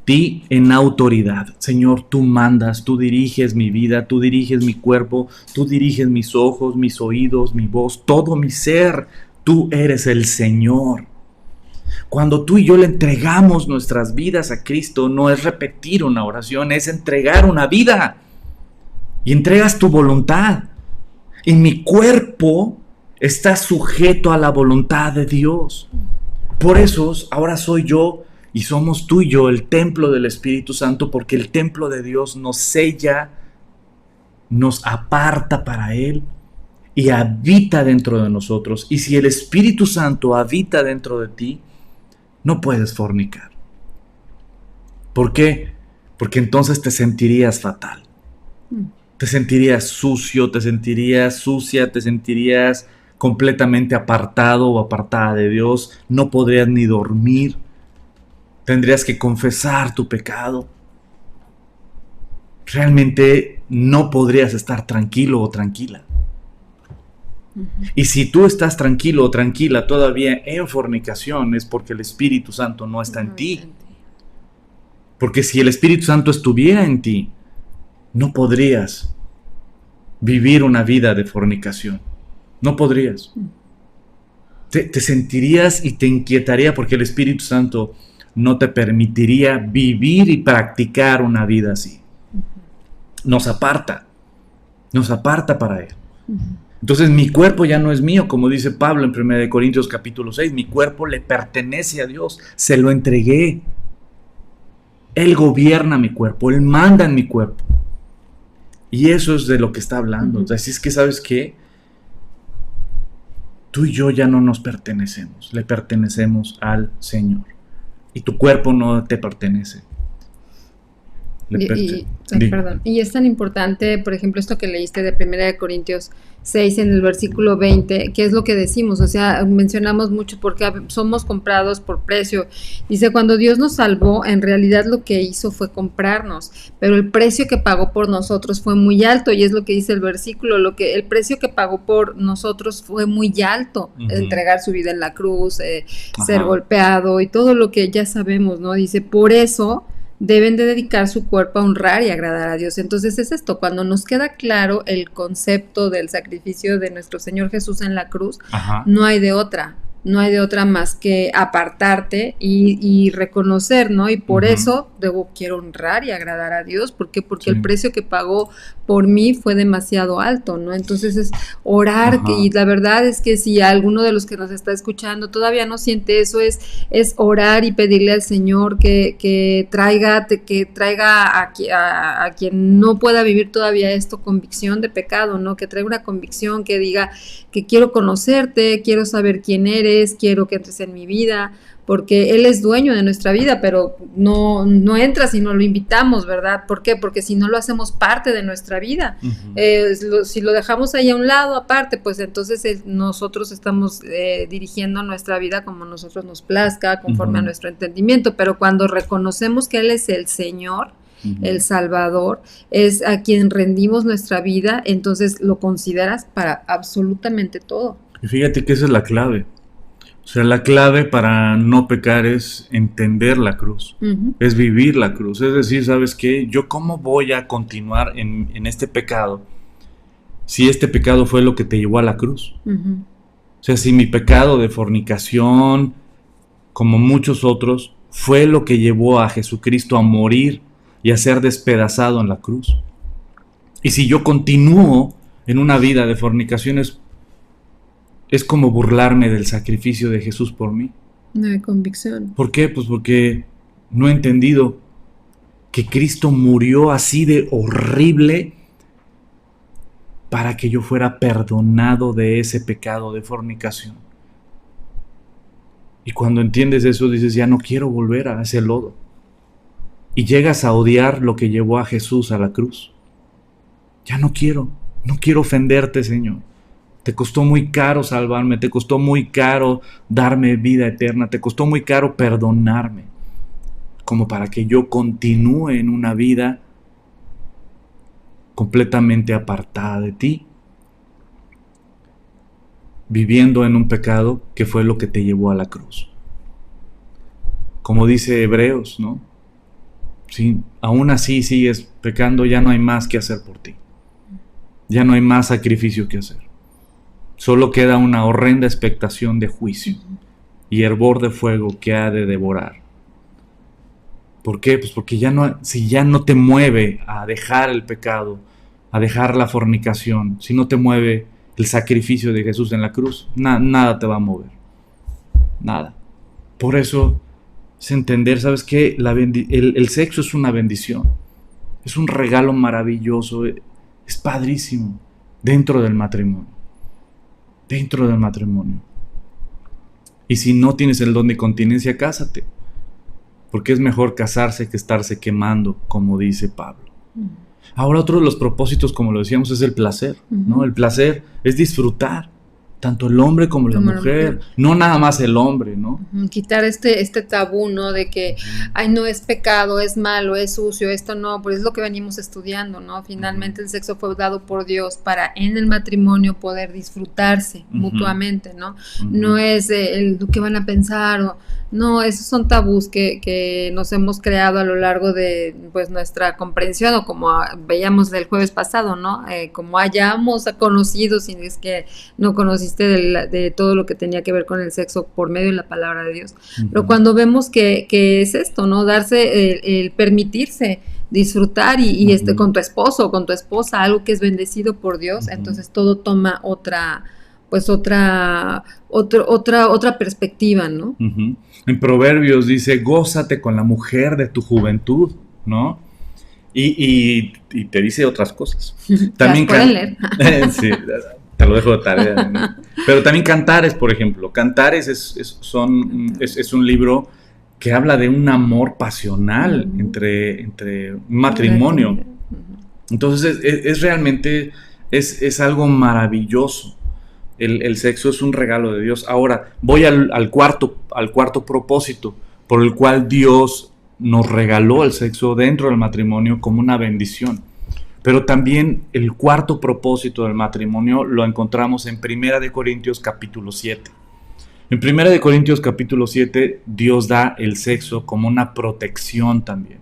ti en autoridad. Señor, tú mandas, tú diriges mi vida, tú diriges mi cuerpo, tú diriges mis ojos, mis oídos, mi voz, todo mi ser. Tú eres el Señor. Cuando tú y yo le entregamos nuestras vidas a Cristo, no es repetir una oración, es entregar una vida. Y entregas tu voluntad. Y mi cuerpo está sujeto a la voluntad de Dios. Por eso ahora soy yo y somos tú y yo el templo del Espíritu Santo, porque el templo de Dios nos sella, nos aparta para Él y habita dentro de nosotros. Y si el Espíritu Santo habita dentro de ti, no puedes fornicar. ¿Por qué? Porque entonces te sentirías fatal. Te sentirías sucio, te sentirías sucia, te sentirías completamente apartado o apartada de Dios. No podrías ni dormir. Tendrías que confesar tu pecado. Realmente no podrías estar tranquilo o tranquila. Y si tú estás tranquilo o tranquila todavía en fornicación, es porque el Espíritu Santo no está en ti. Porque si el Espíritu Santo estuviera en ti, no podrías vivir una vida de fornicación. No podrías. Te sentirías y te inquietaría, porque el Espíritu Santo no te permitiría vivir y practicar una vida así. Nos aparta para Él. Entonces mi cuerpo ya no es mío, como dice Pablo en 1 Corintios capítulo 6, mi cuerpo le pertenece a Dios, se lo entregué. Él gobierna mi cuerpo, Él manda en mi cuerpo. Y eso es de lo que está hablando. Así es que, ¿sabes qué? Tú y yo ya no nos pertenecemos, le pertenecemos al Señor. Y tu cuerpo no te pertenece. Perdón. Y es tan importante, por ejemplo, esto que leíste de 1 Corintios 6 en el versículo 20, que es lo que decimos, o sea, mencionamos mucho porque somos comprados por precio. Dice, cuando Dios nos salvó, en realidad lo que hizo fue comprarnos, pero el precio que pagó por nosotros fue muy alto, y es lo que dice el versículo, el precio que pagó por nosotros fue muy alto, entregar su vida en la cruz, ser golpeado y todo lo que ya sabemos, ¿no? Dice, por eso deben de dedicar su cuerpo a honrar y agradar a Dios. Entonces es esto, cuando nos queda claro el concepto del sacrificio de nuestro Señor Jesús en la cruz, no hay de otra más que apartarte y reconocer, ¿no? Y por eso quiero honrar y agradar a Dios. ¿Por qué? Porque el precio que pagó por mí fue demasiado alto, ¿no? Entonces es orar, y la verdad es que si alguno de los que nos está escuchando todavía no siente eso, es orar y pedirle al Señor que traiga a quien no pueda vivir todavía esto, convicción de pecado, ¿no? Que traiga una convicción que diga que quiero conocerte, quiero saber quién eres, quiero que entres en mi vida, porque Él es dueño de nuestra vida, pero no entra si no lo invitamos, ¿verdad? ¿Por qué? Porque si no lo hacemos parte de nuestra vida. Si lo dejamos ahí a un lado, aparte, pues entonces nosotros estamos dirigiendo nuestra vida como nosotros nos plazca, conforme a nuestro entendimiento, pero cuando reconocemos que Él es el Señor, el Salvador, es a quien rendimos nuestra vida, entonces lo consideras para absolutamente todo. Y fíjate que esa es la clave. O sea, la clave para no pecar es entender la cruz, es vivir la cruz. Es decir, ¿sabes qué? ¿Yo cómo voy a continuar en este pecado si este pecado fue lo que te llevó a la cruz? O sea, si mi pecado de fornicación, como muchos otros, fue lo que llevó a Jesucristo a morir y a ser despedazado en la cruz. Y si yo continúo en una vida de fornicación, es como burlarme del sacrificio de Jesús por mí. No hay convicción. ¿Por qué? Pues porque no he entendido que Cristo murió así de horrible para que yo fuera perdonado de ese pecado de fornicación. Y cuando entiendes eso, dices, ya no quiero volver a ese lodo. Y llegas a odiar lo que llevó a Jesús a la cruz. Ya no quiero ofenderte, Señor. Te costó muy caro salvarme, te costó muy caro darme vida eterna, te costó muy caro perdonarme, como para que yo continúe en una vida completamente apartada de ti, viviendo en un pecado que fue lo que te llevó a la cruz. Como dice Hebreos, ¿no? si aún así sigues pecando, ya no hay más que hacer por ti. Ya no hay más sacrificio que hacer. Solo queda una horrenda expectación de juicio y hervor de fuego que ha de devorar. ¿Por qué? Pues porque si ya no te mueve a dejar el pecado, a dejar la fornicación, si no te mueve el sacrificio de Jesús en la cruz, nada te va a mover. Nada. Por eso es entender, ¿sabes qué? El sexo es una bendición. Es un regalo maravilloso. Es padrísimo. Dentro del matrimonio. Dentro del matrimonio. Y si no tienes el don de continencia, cásate. Porque es mejor casarse que estarse quemando, como dice Pablo. Ahora, otro de los propósitos, como lo decíamos, es el placer, ¿no? El placer es disfrutar, tanto el hombre como la mujer, no nada más el hombre, ¿no? Quitar este tabú, ¿no? De que, ay, no, es pecado, es malo, es sucio, esto no, pues es lo que venimos estudiando, ¿no? Finalmente el sexo fue dado por Dios para en el matrimonio poder disfrutarse mutuamente, ¿no? No es lo que van a pensar, no, esos son tabús que nos hemos creado a lo largo de, pues, nuestra comprensión, o como veíamos el jueves pasado, ¿no? Como hayamos conocido, si es que no conociste de todo lo que tenía que ver con el sexo por medio de la palabra de Dios. Pero cuando vemos que es esto, ¿no? Darse, el permitirse disfrutar y con tu esposo o con tu esposa, algo que es bendecido por Dios, entonces todo toma otra perspectiva, ¿no? En Proverbios dice, gózate con la mujer de tu juventud, ¿no? Y te dice otras cosas. También pueden leer. Sí, te lo dejo de tarea, ¿no? Pero también Cantares, por ejemplo. Cantares es un libro que habla de un amor pasional entre un matrimonio. Entonces es realmente es algo maravilloso. El sexo es un regalo de Dios. Ahora voy al cuarto propósito por el cual Dios nos regaló el sexo dentro del matrimonio como una bendición. Pero también el cuarto propósito del matrimonio lo encontramos en 1 Corintios capítulo 7. En 1 Corintios capítulo 7 Dios da el sexo como una protección también.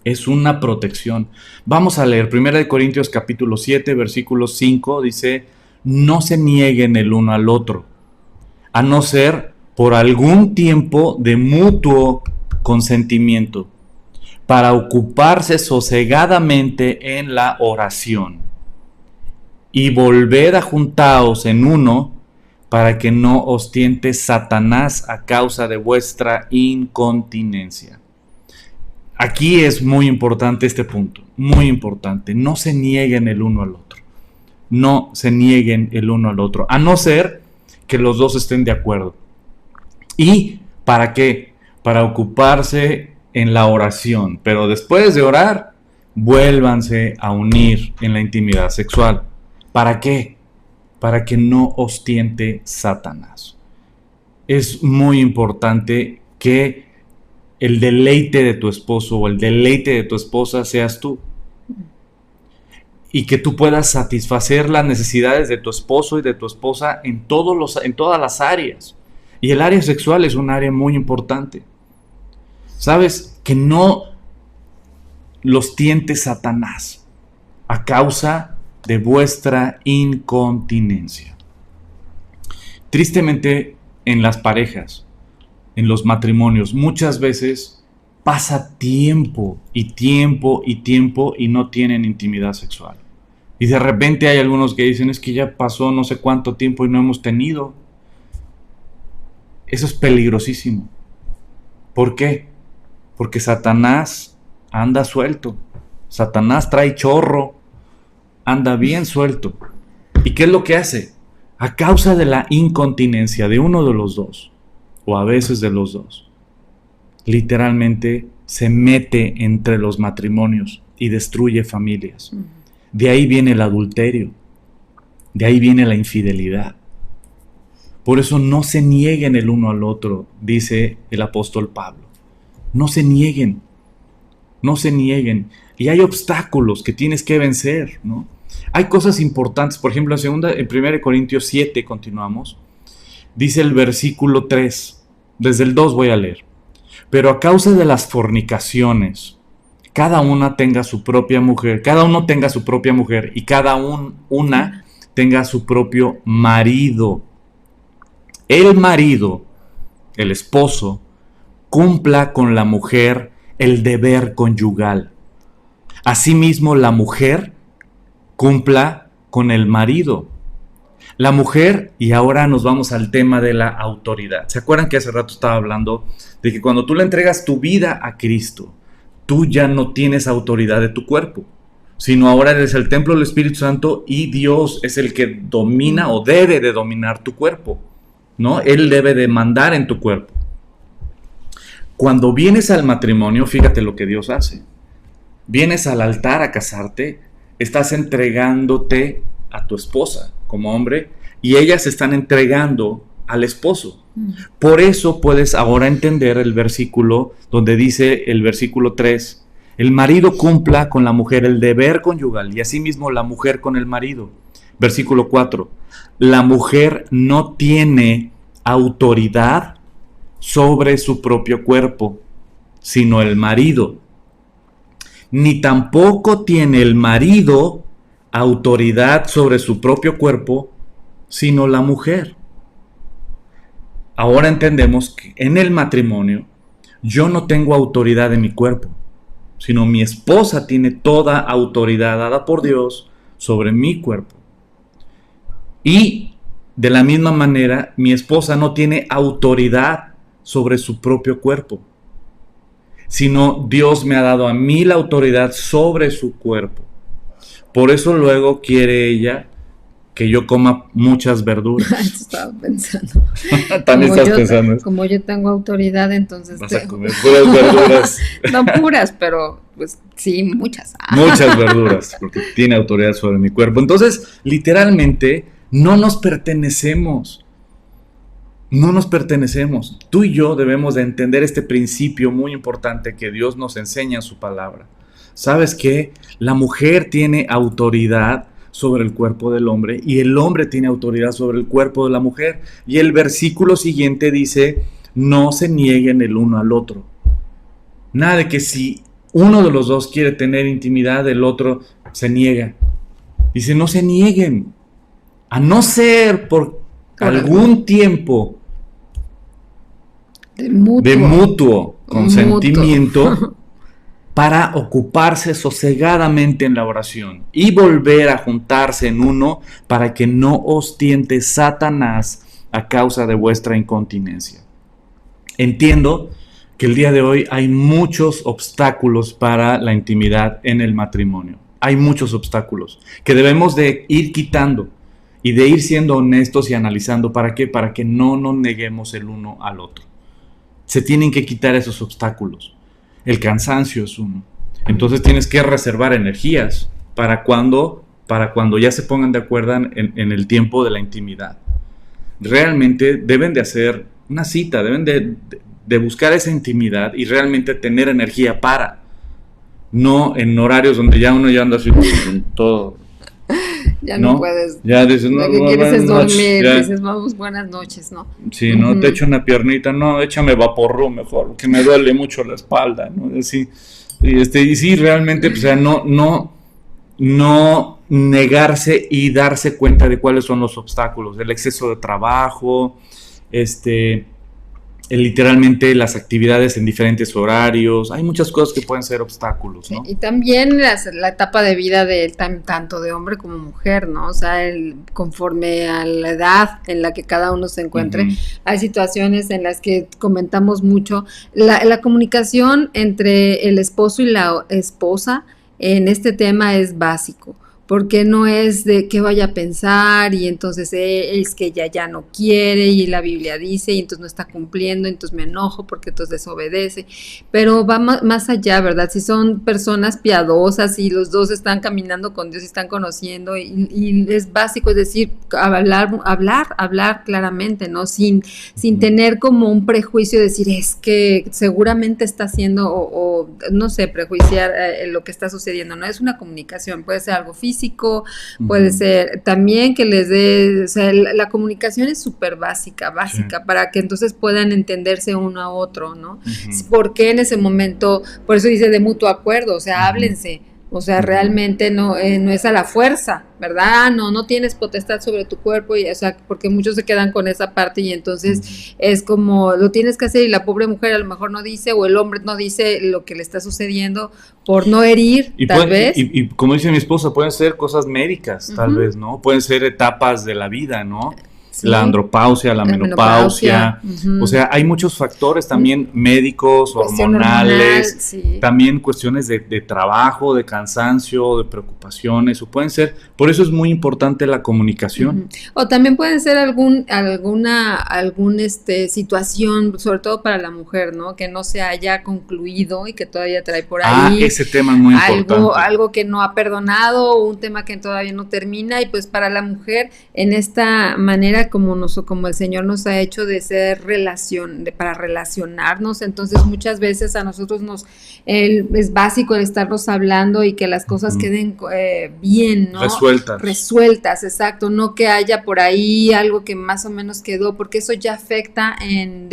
Es una protección. Vamos a leer 1 Corintios capítulo 7 versículo 5, dice: no se nieguen el uno al otro, a no ser por algún tiempo de mutuo consentimiento, para ocuparse sosegadamente en la oración, y volved a juntaos en uno, para que no os tiente Satanás a causa de vuestra incontinencia. Aquí es muy importante este punto, muy importante. No se nieguen el uno al otro. No se nieguen el uno al otro, a no ser que los dos estén de acuerdo. ¿Y para qué? Para ocuparse en la oración, pero después de orar, vuélvanse a unir en la intimidad sexual. ¿Para qué? Para que no os tiente Satanás. Es muy importante que el deleite de tu esposo o el deleite de tu esposa seas tú. Y que tú puedas satisfacer las necesidades de tu esposo y de tu esposa en todas las áreas. Y el área sexual es un área muy importante. ¿Sabes? Que no los tiente Satanás a causa de vuestra incontinencia. Tristemente, en las parejas, en los matrimonios, muchas veces pasa tiempo y tiempo y tiempo y no tienen intimidad sexual. Y de repente hay algunos que dicen, es que ya pasó no sé cuánto tiempo y no hemos tenido. Eso es peligrosísimo. ¿Por qué? Porque Satanás anda suelto. Satanás trae chorro, anda bien suelto. ¿Y qué es lo que hace? A causa de la incontinencia de uno de los dos, o a veces de los dos, literalmente se mete entre los matrimonios y destruye familias. De ahí viene el adulterio, de ahí viene la infidelidad. Por eso no se nieguen el uno al otro, dice el apóstol Pablo. No se nieguen, no se nieguen. Y hay obstáculos que tienes que vencer, ¿no? Hay cosas importantes, por ejemplo, en 1 Corintios 7, continuamos, dice el versículo 3, desde el 2 voy a leer. Pero a causa de las fornicaciones cada una tenga su propia mujer, cada uno tenga su propia mujer y cada una tenga su propio marido. El marido, el esposo, cumpla con la mujer el deber conyugal. Asimismo, la mujer cumpla con el marido. La mujer, y ahora nos vamos al tema de la autoridad. ¿Se acuerdan que hace rato estaba hablando de que cuando tú le entregas tu vida a Cristo, tú ya no tienes autoridad de tu cuerpo, sino ahora eres el templo del Espíritu Santo y Dios es el que domina o debe de dominar tu cuerpo, ¿no? Él debe de mandar en tu cuerpo. Cuando vienes al matrimonio, fíjate lo que Dios hace. Vienes al altar a casarte, estás entregándote a tu esposa como hombre y ellas se están entregando al esposo. Por eso puedes ahora entender el versículo donde dice el versículo 3, el marido cumpla con la mujer el deber conyugal y asimismo la mujer con el marido. Versículo 4, la mujer no tiene autoridad sobre su propio cuerpo, sino el marido. Ni tampoco tiene el marido autoridad sobre su propio cuerpo, sino la mujer. Ahora entendemos que en el matrimonio yo no tengo autoridad en mi cuerpo, sino mi esposa tiene toda autoridad dada por Dios sobre mi cuerpo. Y de la misma manera, mi esposa no tiene autoridad sobre su propio cuerpo, sino Dios me ha dado a mí la autoridad sobre su cuerpo. Por eso luego quiere ella que yo coma muchas verduras. Estaba pensando. También estás pensando eso. Como yo tengo autoridad, entonces... Vas a comer puras verduras. No puras, pero pues sí, muchas. Muchas verduras, porque tiene autoridad sobre mi cuerpo. Entonces, literalmente, no nos pertenecemos. No nos pertenecemos. Tú y yo debemos de entender este principio muy importante que Dios nos enseña en su palabra. ¿Sabes qué? La mujer tiene autoridad sobre el cuerpo del hombre y el hombre tiene autoridad sobre el cuerpo de la mujer. Y el versículo siguiente dice, no se nieguen el uno al otro. Nada de que si uno de los dos quiere tener intimidad, el otro se niega. Dice, no se nieguen, a no ser por algún tiempo de mutuo consentimiento para ocuparse sosegadamente en la oración y volver a juntarse en uno para que no os tiente Satanás a causa de vuestra incontinencia. Entiendo que el día de hoy hay muchos obstáculos para la intimidad en el matrimonio. Hay muchos obstáculos que debemos de ir quitando y de ir siendo honestos y analizando. ¿Para qué? Para que no nos neguemos el uno al otro. Se tienen que quitar esos obstáculos. El cansancio es uno. Entonces tienes que reservar energías para cuando ya se pongan de acuerdo en el tiempo de la intimidad. Realmente deben de hacer una cita, deben de buscar esa intimidad y realmente tener energía para. No en horarios donde ya uno ya anda así todo. Ya no puedes. Ya dices, no, lo que no, quieres es dormir. Ya. Dices, vamos, buenas noches, ¿no? Sí, no, te echo una piernita, no, échame vaporru mejor, que me duele mucho la espalda, ¿no? Así, y sí, realmente, pues, o sea, no negarse y darse cuenta de cuáles son los obstáculos, el exceso de trabajo, literalmente las actividades en diferentes horarios, hay muchas cosas que pueden ser obstáculos, ¿no? Y también la etapa de vida tanto de hombre como mujer, ¿no? O sea, conforme a la edad en la que cada uno se encuentre, hay situaciones en las que comentamos mucho, la comunicación entre el esposo y la esposa en este tema es básico. Porque no es de qué vaya a pensar y entonces es que ella ya no quiere y la Biblia dice y entonces no está cumpliendo, entonces me enojo porque entonces desobedece, pero va más allá, ¿verdad? Si son personas piadosas y los dos están caminando con Dios y están conociendo y es básico, es decir, hablar claramente, ¿no? Sin tener como un prejuicio de decir es que seguramente está haciendo o no sé, prejuiciar lo que está sucediendo, ¿no? Es una comunicación, puede ser algo físico, físico, puede ser también que les dé, o sea, la comunicación es súper básica, Sí. para que entonces puedan entenderse uno a otro, ¿no? Ujú. ¿Por qué en ese momento? Por eso dice de mutuo acuerdo, o sea, Ujú. háblense. O sea, Ujú. realmente no es a la fuerza, ¿verdad? No tienes potestad sobre tu cuerpo, y, o sea, porque muchos se quedan con esa parte y entonces es como lo tienes que hacer y la pobre mujer a lo mejor no dice o el hombre no dice lo que le está sucediendo por no herir, tal vez. Y como dice mi esposa, pueden ser cosas médicas, tal Ujú. vez, ¿no? Pueden ser etapas de la vida, ¿no? Sí, La andropausia, la la menopausia. menopausia, O sea, hay muchos factores también médicos, cuestión hormonal, hormonales, sí. también cuestiones de trabajo, de cansancio, de preocupaciones, o pueden ser, por eso es muy importante la comunicación. O también puede ser alguna situación, sobre todo para la mujer, ¿no? Que no se haya concluido y que todavía trae por ahí Ese tema es muy importante. algo que no ha perdonado, un tema que todavía no termina, y pues para la mujer en esta manera como el Señor nos ha hecho de ser para relacionarnos, entonces muchas veces a nosotros es básico el estarnos hablando y que las cosas queden bien, ¿no? Resueltas, exacto, no que haya por ahí algo que más o menos quedó, porque eso ya afecta en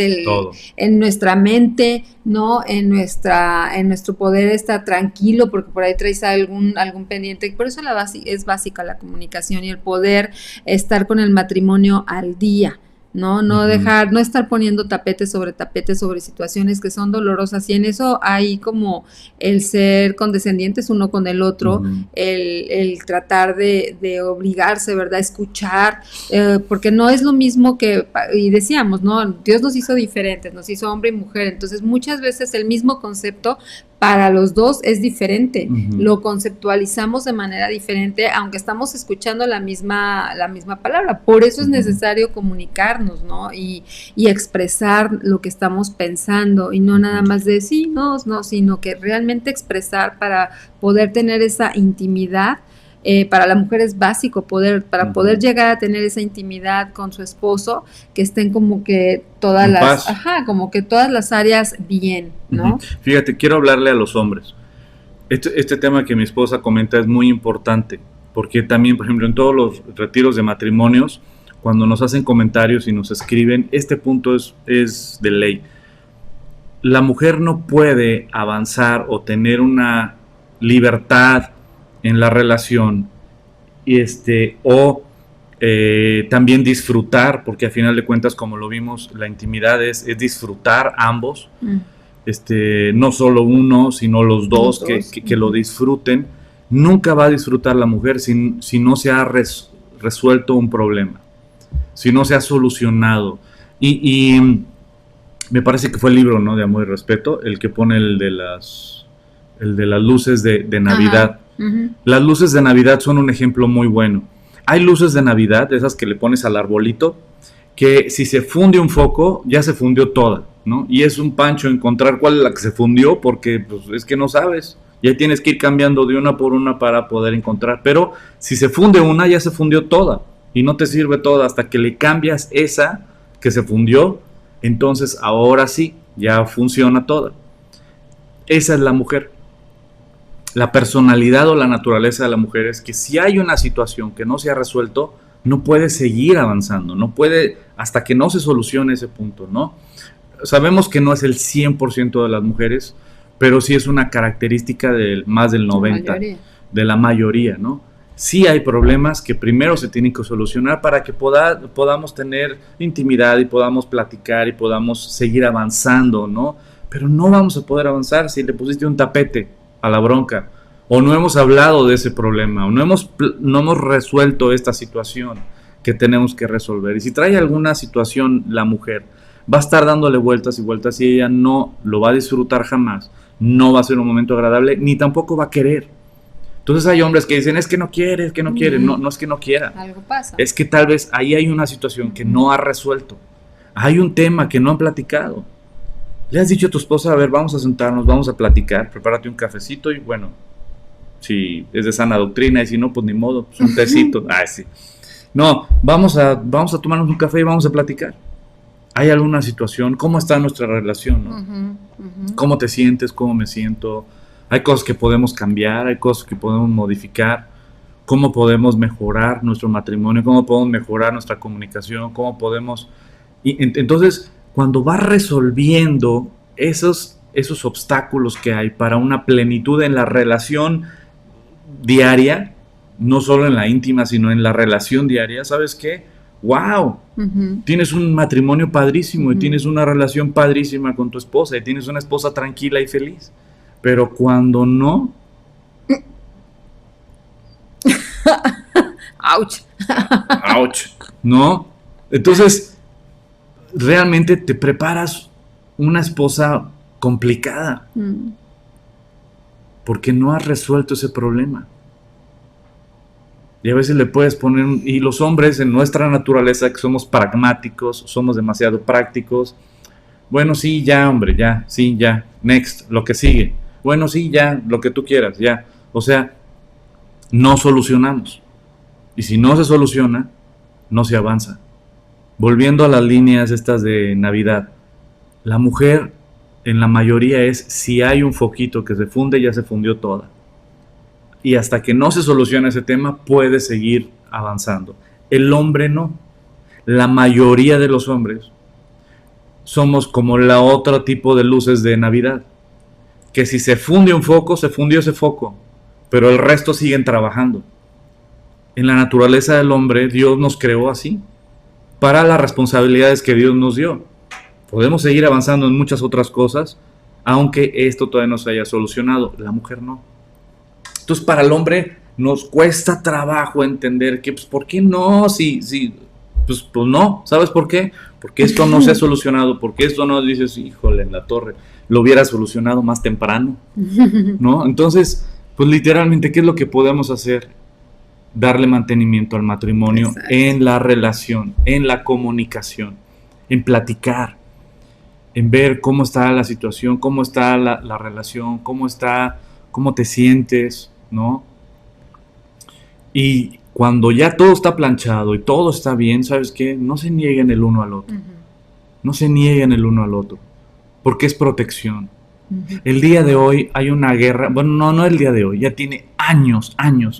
nuestra mente, ¿no? En nuestro poder estar tranquilo, porque por ahí traes algún pendiente. Por eso es básica la comunicación y el poder estar con el matrimonio al día. No estar poniendo tapete sobre situaciones que son dolorosas, y en eso hay como el ser condescendientes uno con el otro, el tratar de obligarse, ¿verdad? Escuchar, porque no es lo mismo y decíamos, ¿no? Dios nos hizo diferentes, nos hizo hombre y mujer, entonces muchas veces el mismo concepto para los dos es diferente, lo conceptualizamos de manera diferente, aunque estamos escuchando la misma palabra. Por eso es necesario comunicarnos, ¿no? Y expresar lo que estamos pensando, y no nada más de sí, no, sino que realmente expresar para poder tener esa intimidad. Para la mujer es básico para poder llegar a tener esa intimidad con su esposo, que estén como que todas las áreas bien, ¿no? Fíjate, quiero hablarle a los hombres. Este tema que mi esposa comenta es muy importante, porque también, por ejemplo, en todos los retiros de matrimonios, cuando nos hacen comentarios y nos escriben, este punto es de ley. La mujer no puede avanzar o tener una libertad en la relación también disfrutar, porque a final de cuentas, como lo vimos, la intimidad es disfrutar ambos, no solo uno, sino los dos, que lo disfruten. Nunca va a disfrutar la mujer si no se ha resuelto un problema, si no se ha solucionado. Y me parece que fue el libro, ¿no?, de Amor y Respeto, el que pone el de las luces de Navidad. Las luces de Navidad son un ejemplo muy bueno. Hay luces de Navidad, esas que le pones al arbolito, que si se funde un foco, ya se fundió toda, ¿no? Y es un pancho encontrar cuál es la que se fundió, porque pues, es que no sabes. Ya tienes que ir cambiando de una por una para poder encontrar. Pero si se funde una, ya se fundió toda. Y no te sirve toda hasta que le cambias esa que se fundió. Entonces ahora sí, ya funciona toda. Esa es la mujer. La personalidad o la naturaleza de la mujer es que si hay una situación que no se ha resuelto, no puede seguir avanzando, no puede hasta que no se solucione ese punto, ¿no? Sabemos que no es el 100% de las mujeres, pero sí es una característica de más del 90%, de la mayoría, ¿no? Sí hay problemas que primero se tienen que solucionar para que podamos tener intimidad y podamos platicar y podamos seguir avanzando, ¿no? Pero no vamos a poder avanzar si le pusiste un tapete a la bronca, o no hemos hablado de ese problema, o no hemos resuelto esta situación que tenemos que resolver. Y si trae alguna situación la mujer, va a estar dándole vueltas y vueltas, y ella no lo va a disfrutar jamás, no va a ser un momento agradable, ni tampoco va a querer. Entonces hay hombres que dicen, es que no quiere, no es que no quiera. Algo pasa. Es que tal vez ahí hay una situación que no ha resuelto, hay un tema que no han platicado. Le has dicho a tu esposa, a ver, vamos a sentarnos, vamos a platicar, prepárate un cafecito y bueno, si es de sana doctrina, y si no, pues ni modo, pues un tecito. Sí. No, vamos a tomarnos un café y vamos a platicar. ¿Hay alguna situación? ¿Cómo está nuestra relación, no? ¿Cómo te sientes? ¿Cómo me siento? Hay cosas que podemos cambiar, hay cosas que podemos modificar. cómo podemos mejorar nuestro matrimonio, cómo podemos mejorar nuestra comunicación, cómo podemos... Entonces, cuando vas resolviendo esos obstáculos que hay para una plenitud en la relación diaria, no solo en la íntima, sino en la relación diaria, ¿sabes qué? ¡Wow! Tienes un matrimonio padrísimo y tienes una relación padrísima con tu esposa y tienes una esposa tranquila y feliz. Pero cuando no... ¡Auch! ¡Auch! ¿No? Entonces, realmente te preparas una esposa complicada porque no has resuelto ese problema. Y a veces le puedes poner, y los hombres en nuestra naturaleza, que somos pragmáticos, somos demasiado prácticos, bueno, sí, ya, hombre, ya, sí, ya, next, lo que sigue, bueno, sí, ya, lo que tú quieras, ya, o sea, no solucionamos, y si no se soluciona, no se avanza. Volviendo a las líneas estas de Navidad, la mujer en la mayoría es, si hay un foquito que se funde, ya se fundió toda. Y hasta que no se solucione ese tema, puede seguir avanzando. El hombre no. La mayoría de los hombres somos como la otro tipo de luces de Navidad. Que si se funde un foco, se fundió ese foco. Pero el resto siguen trabajando. En la naturaleza del hombre, Dios nos creó así. Para las responsabilidades que Dios nos dio. Podemos seguir avanzando en muchas otras cosas, aunque esto todavía no se haya solucionado. La mujer no. Entonces, para el hombre nos cuesta trabajo entender que, pues, ¿por qué no? Pues no. ¿Sabes por qué? Porque esto no se ha solucionado, porque esto no, dices, híjole, en la torre, lo hubiera solucionado más temprano, ¿no? Entonces, pues literalmente, ¿qué es lo que podemos hacer? Darle mantenimiento al matrimonio. Exacto. En la relación, en la comunicación, en platicar, en ver cómo está la situación, cómo está la relación, cómo te sientes, ¿no? Y cuando ya todo está planchado y todo está bien, ¿sabes qué? No se nieguen el uno al otro. No se nieguen el uno al otro, porque es protección. El día de hoy hay una guerra, bueno, no el día de hoy, ya tiene años,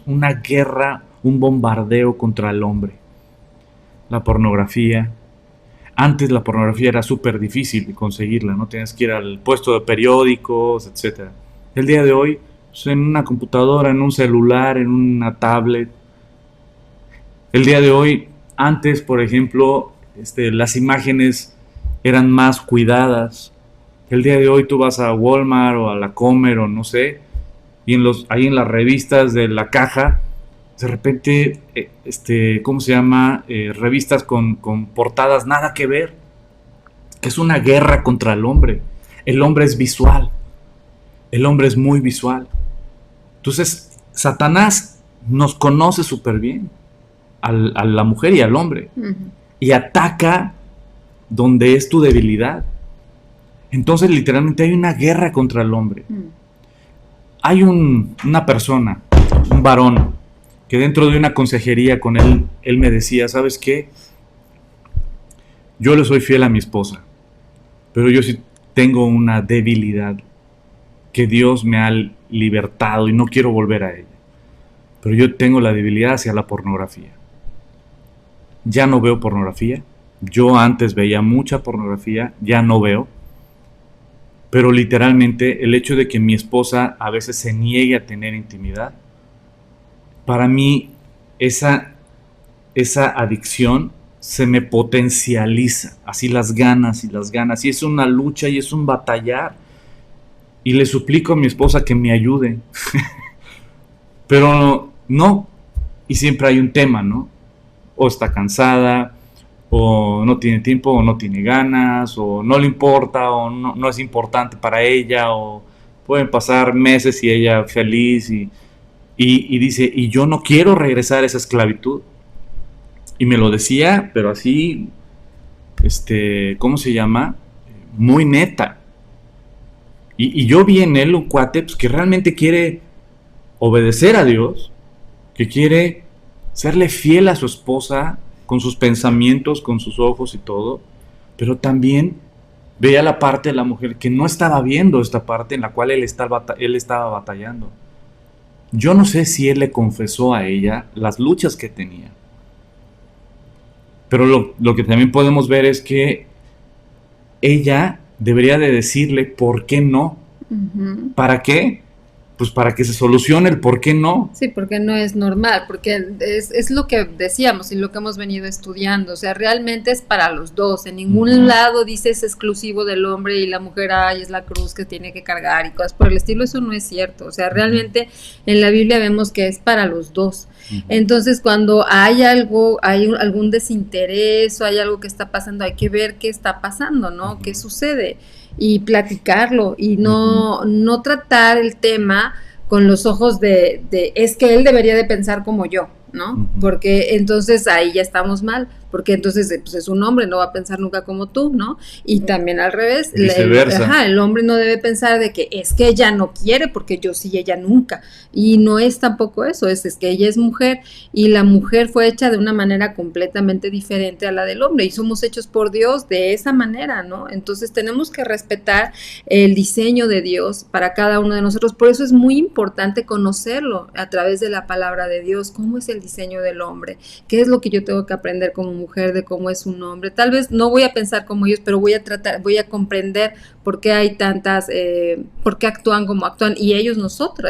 una guerra, un bombardeo contra el hombre. La pornografía. Antes la pornografía era súper difícil de conseguirla, ¿no? Tenías que ir al puesto de periódicos, etc. El día de hoy, pues, en una computadora, en un celular, en una tablet. El día de hoy, antes, por ejemplo, las imágenes eran más cuidadas. El día de hoy tú vas a Walmart o a la Comer o no sé, y ahí en las revistas de la caja, de repente, ¿cómo se llama? Revistas con portadas nada que ver. Que es una guerra contra el hombre. El hombre es visual. El hombre es muy visual. Entonces, Satanás nos conoce súper bien. A la mujer y al hombre. Y ataca donde es tu debilidad. Entonces, literalmente hay una guerra contra el hombre. Hay una persona, un varón, que dentro de una consejería con él me decía, ¿sabes qué? Yo le soy fiel a mi esposa, pero yo sí tengo una debilidad que Dios me ha libertado y no quiero volver a ella. Pero yo tengo la debilidad hacia la pornografía. Ya no veo pornografía. Yo antes veía mucha pornografía, ya no veo. Pero literalmente el hecho de que mi esposa a veces se niegue a tener intimidad, para mí esa adicción se me potencializa, así las ganas, y es una lucha y es un batallar, y le suplico a mi esposa que me ayude, pero no, y siempre hay un tema, ¿no? O está cansada, o no tiene tiempo, o no tiene ganas, o no le importa, o no es importante para ella, o pueden pasar meses y ella feliz, y dice, y yo no quiero regresar a esa esclavitud. Y me lo decía, pero así, ¿cómo se llama? Muy neta. Y yo vi en él un cuate, pues, que realmente quiere obedecer a Dios, que quiere serle fiel a su esposa, con sus pensamientos, con sus ojos y todo, pero también veía la parte de la mujer que no estaba viendo esta parte en la cual él estaba batallando. Yo no sé si él le confesó a ella las luchas que tenía. Pero lo que también podemos ver es que ella debería de decirle por qué no. Ujú. ¿Para qué? Pues para que se solucione el por qué no. Sí, porque no es normal, porque es lo que decíamos y lo que hemos venido estudiando, o sea, realmente es para los dos, en ningún lado dice es exclusivo del hombre y la mujer, ay, es la cruz que tiene que cargar y cosas por el estilo, eso no es cierto, o sea, realmente en la Biblia vemos que es para los dos. Entonces, cuando hay algo, algún desinterés o hay algo que está pasando, hay que ver qué está pasando, ¿no? ¿Qué sucede? Y platicarlo y no tratar el tema con los ojos de es que él debería de pensar como yo, ¿no? Porque entonces ahí ya estamos mal, porque entonces pues es un hombre, no va a pensar nunca como tú, ¿no? Y también al revés, Viceversa. el hombre no debe pensar de que es que ella no quiere porque yo sí, ella nunca. Y no es tampoco eso, es que ella es mujer y la mujer fue hecha de una manera completamente diferente a la del hombre y somos hechos por Dios de esa manera, ¿no? Entonces tenemos que respetar el diseño de Dios para cada uno de nosotros. Por eso es muy importante conocerlo a través de la palabra de Dios, cómo es el diseño del hombre, qué es lo que yo tengo que aprender como mujer de cómo es un hombre. Tal vez no voy a pensar como ellos, pero voy a comprender por qué hay tantas, por qué actúan como actúan y ellos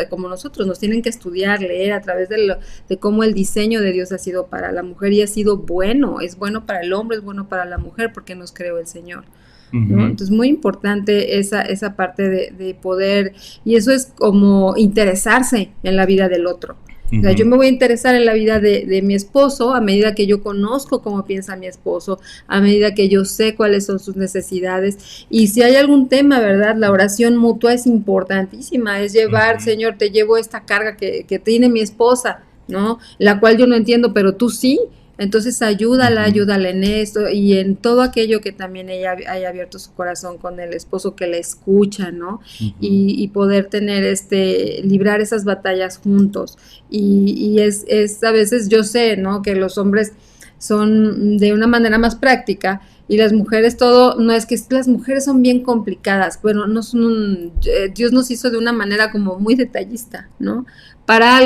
como nosotros, nos tienen que estudiar, leer a través de cómo el diseño de Dios ha sido para la mujer y ha sido bueno, es bueno para el hombre, es bueno para la mujer porque nos creó el Señor. ¿No? Entonces, muy importante esa parte de poder, y eso es como interesarse en la vida del otro. O sea, yo me voy a interesar en la vida de mi esposo a medida que yo conozco cómo piensa mi esposo, a medida que yo sé cuáles son sus necesidades. Y si hay algún tema, ¿verdad? La oración mutua es importantísima, es llevar, Señor, te llevo esta carga que tiene mi esposa, ¿no? La cual yo no entiendo, pero tú sí. Entonces ayúdala en esto y en todo aquello que también ella haya abierto su corazón con el esposo que la escucha, ¿no? Y poder tener librar esas batallas juntos. Y es a veces yo sé, ¿no? Que los hombres son de una manera más práctica y las mujeres no es que las mujeres son bien complicadas, bueno, no son Dios nos hizo de una manera como muy detallista, ¿no? Para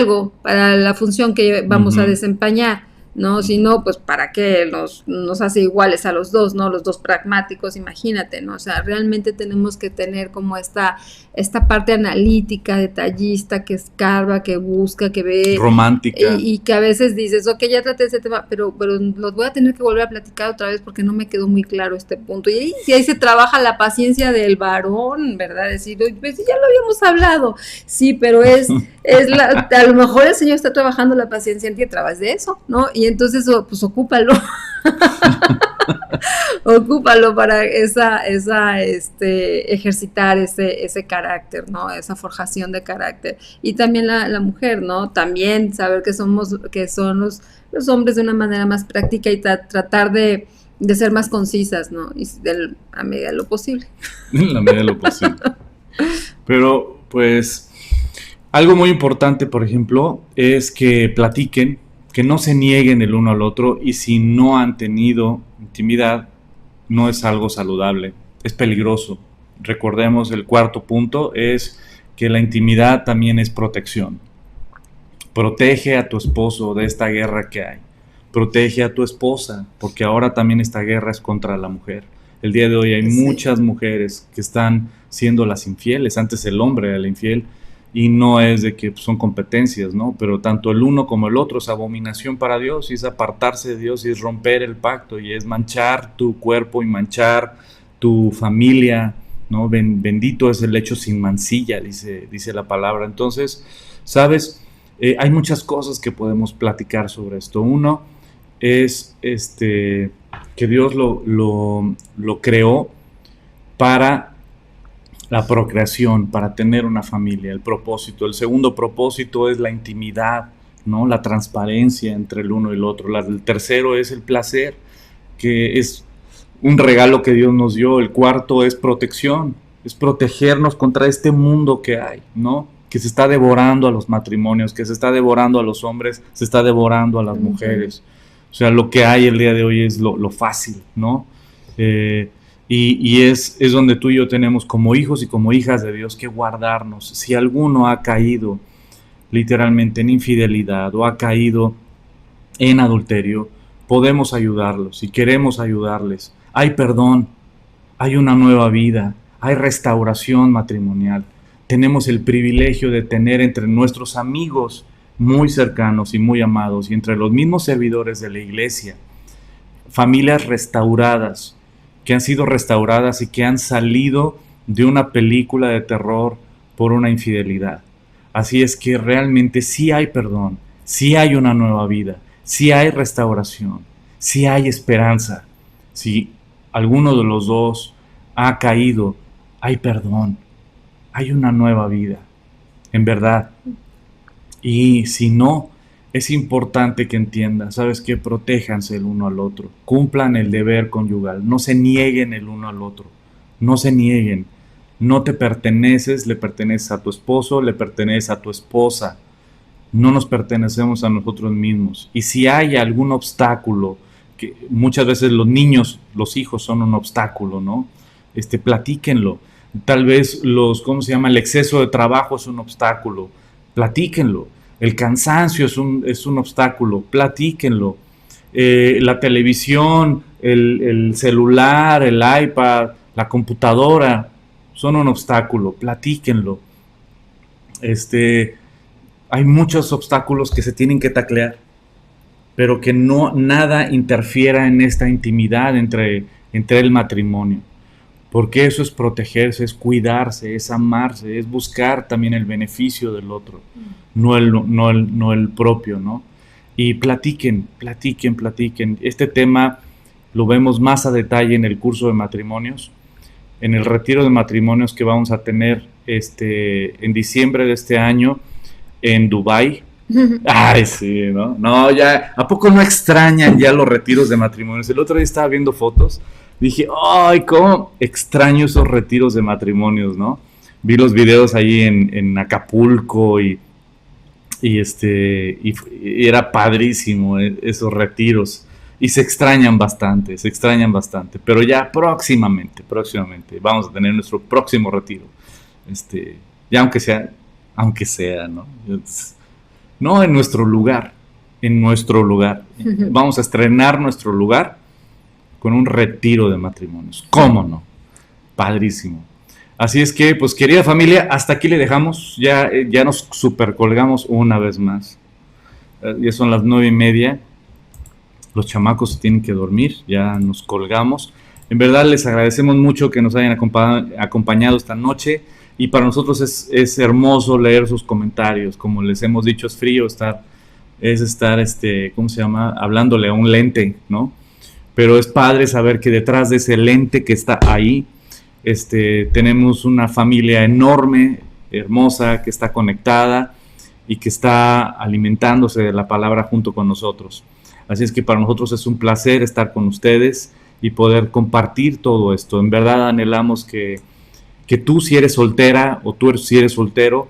la función que vamos a desempeñar. ¿No? Si no, pues para qué nos hace iguales a los dos, ¿no? Los dos pragmáticos, imagínate, ¿no? O sea, realmente tenemos que tener como esta parte analítica, detallista, que escarba, que busca, que ve. Romántica. Y que a veces dices, ok, ya traté ese tema, pero los voy a tener que volver a platicar otra vez porque no me quedó muy claro este punto. Y ahí se trabaja la paciencia del varón, ¿verdad? Decir, pues ya lo habíamos hablado, sí, pero a lo mejor el Señor está trabajando la paciencia en ti a través de eso, ¿no? Y entonces, pues ocúpalo. Ocúpalo para ejercitar ese carácter, ¿no? Esa forjación de carácter. Y también la mujer, ¿no? También saber que son los hombres de una manera más práctica y tratar de ser más concisas, ¿no? Y a medida de lo posible. En la medida de lo posible. Pero, pues, algo muy importante, por ejemplo, es que platiquen, que no se nieguen el uno al otro, y si no han tenido intimidad, no es algo saludable, es peligroso. Recordemos, el cuarto punto es que la intimidad también es protección. Protege a tu esposo de esta guerra que hay. Protege a tu esposa, porque ahora también esta guerra es contra la mujer. El día de hoy hay muchas mujeres que están siendo las infieles. Antes el hombre era el infiel, y no es de que son competencias, ¿no? Pero tanto el uno como el otro es abominación para Dios, y es apartarse de Dios, y es romper el pacto, y es manchar tu cuerpo y manchar tu familia, ¿no? Bendito es el lecho sin mancilla, dice la palabra. Entonces, ¿sabes? Hay muchas cosas que podemos platicar sobre esto. Uno es que Dios lo creó para la procreación, para tener una familia, el propósito. El segundo propósito es la intimidad, ¿no? La transparencia entre el uno y el otro. El tercero es el placer, que es un regalo que Dios nos dio. El cuarto es protección, es protegernos contra este mundo que hay, ¿no? Que se está devorando a los matrimonios, que se está devorando a los hombres, se está devorando a las mujeres. O sea, lo que hay el día de hoy es lo fácil, ¿no? Y es donde tú y yo tenemos como hijos y como hijas de Dios que guardarnos. Si alguno ha caído literalmente en infidelidad o ha caído en adulterio, podemos ayudarlos y queremos ayudarles. Hay perdón, hay una nueva vida, hay restauración matrimonial. Tenemos el privilegio de tener entre nuestros amigos muy cercanos y muy amados y entre los mismos servidores de la iglesia, familias restauradas, que han sido restauradas y que han salido de una película de terror por una infidelidad. Así es que realmente sí hay perdón, sí hay una nueva vida, sí hay restauración, sí hay esperanza. Si alguno de los dos ha caído, hay perdón, hay una nueva vida, en verdad. Y si no, es importante que entiendan, ¿sabes qué? Protéjanse el uno al otro, cumplan el deber conyugal, no se nieguen el uno al otro, no se nieguen. No te perteneces, le perteneces a tu esposo, le perteneces a tu esposa, no nos pertenecemos a nosotros mismos. Y si hay algún obstáculo, que muchas veces los niños, los hijos son un obstáculo, ¿no? Platíquenlo. Tal vez ¿cómo se llama? El exceso de trabajo es un obstáculo, platíquenlo. El cansancio es un obstáculo, platíquenlo. La televisión, el celular, el iPad, la computadora son un obstáculo, platíquenlo. Hay muchos obstáculos que se tienen que taclear, pero que no nada interfiera en esta intimidad entre el matrimonio. Porque eso es protegerse, es cuidarse, es amarse, es buscar también el beneficio del otro, no el propio, ¿no? Y platiquen. Este tema lo vemos más a detalle en el curso de matrimonios, en el retiro de matrimonios que vamos a tener en diciembre de este año en Dubái. Ay, sí, ¿no? No, ya, ¿a poco no extrañan ya los retiros de matrimonios? El otro día estaba viendo fotos, dije, ay, cómo extraño esos retiros de matrimonios, ¿no? Vi los videos ahí en Acapulco y era padrísimo esos retiros. Y se extrañan bastante, pero ya próximamente vamos a tener nuestro próximo retiro. Ya aunque sea, ¿no? No en nuestro lugar. Vamos a estrenar nuestro lugar con un retiro de matrimonios. ¿Cómo no? Padrísimo. Así es que, pues, querida familia, hasta aquí le dejamos. Ya nos supercolgamos una vez más. Ya son las 9:30. Los chamacos se tienen que dormir, ya nos colgamos. En verdad les agradecemos mucho que nos hayan acompañado esta noche y para nosotros es hermoso leer sus comentarios. Como les hemos dicho, es frío estar ¿cómo se llama? Hablándole a un lente, ¿no? Pero es padre saber que detrás de ese lente que está ahí, tenemos una familia enorme, hermosa, que está conectada y que está alimentándose de la palabra junto con nosotros. Así es que para nosotros es un placer estar con ustedes y poder compartir todo esto. En verdad anhelamos que tú, si eres soltera o tú si eres soltero,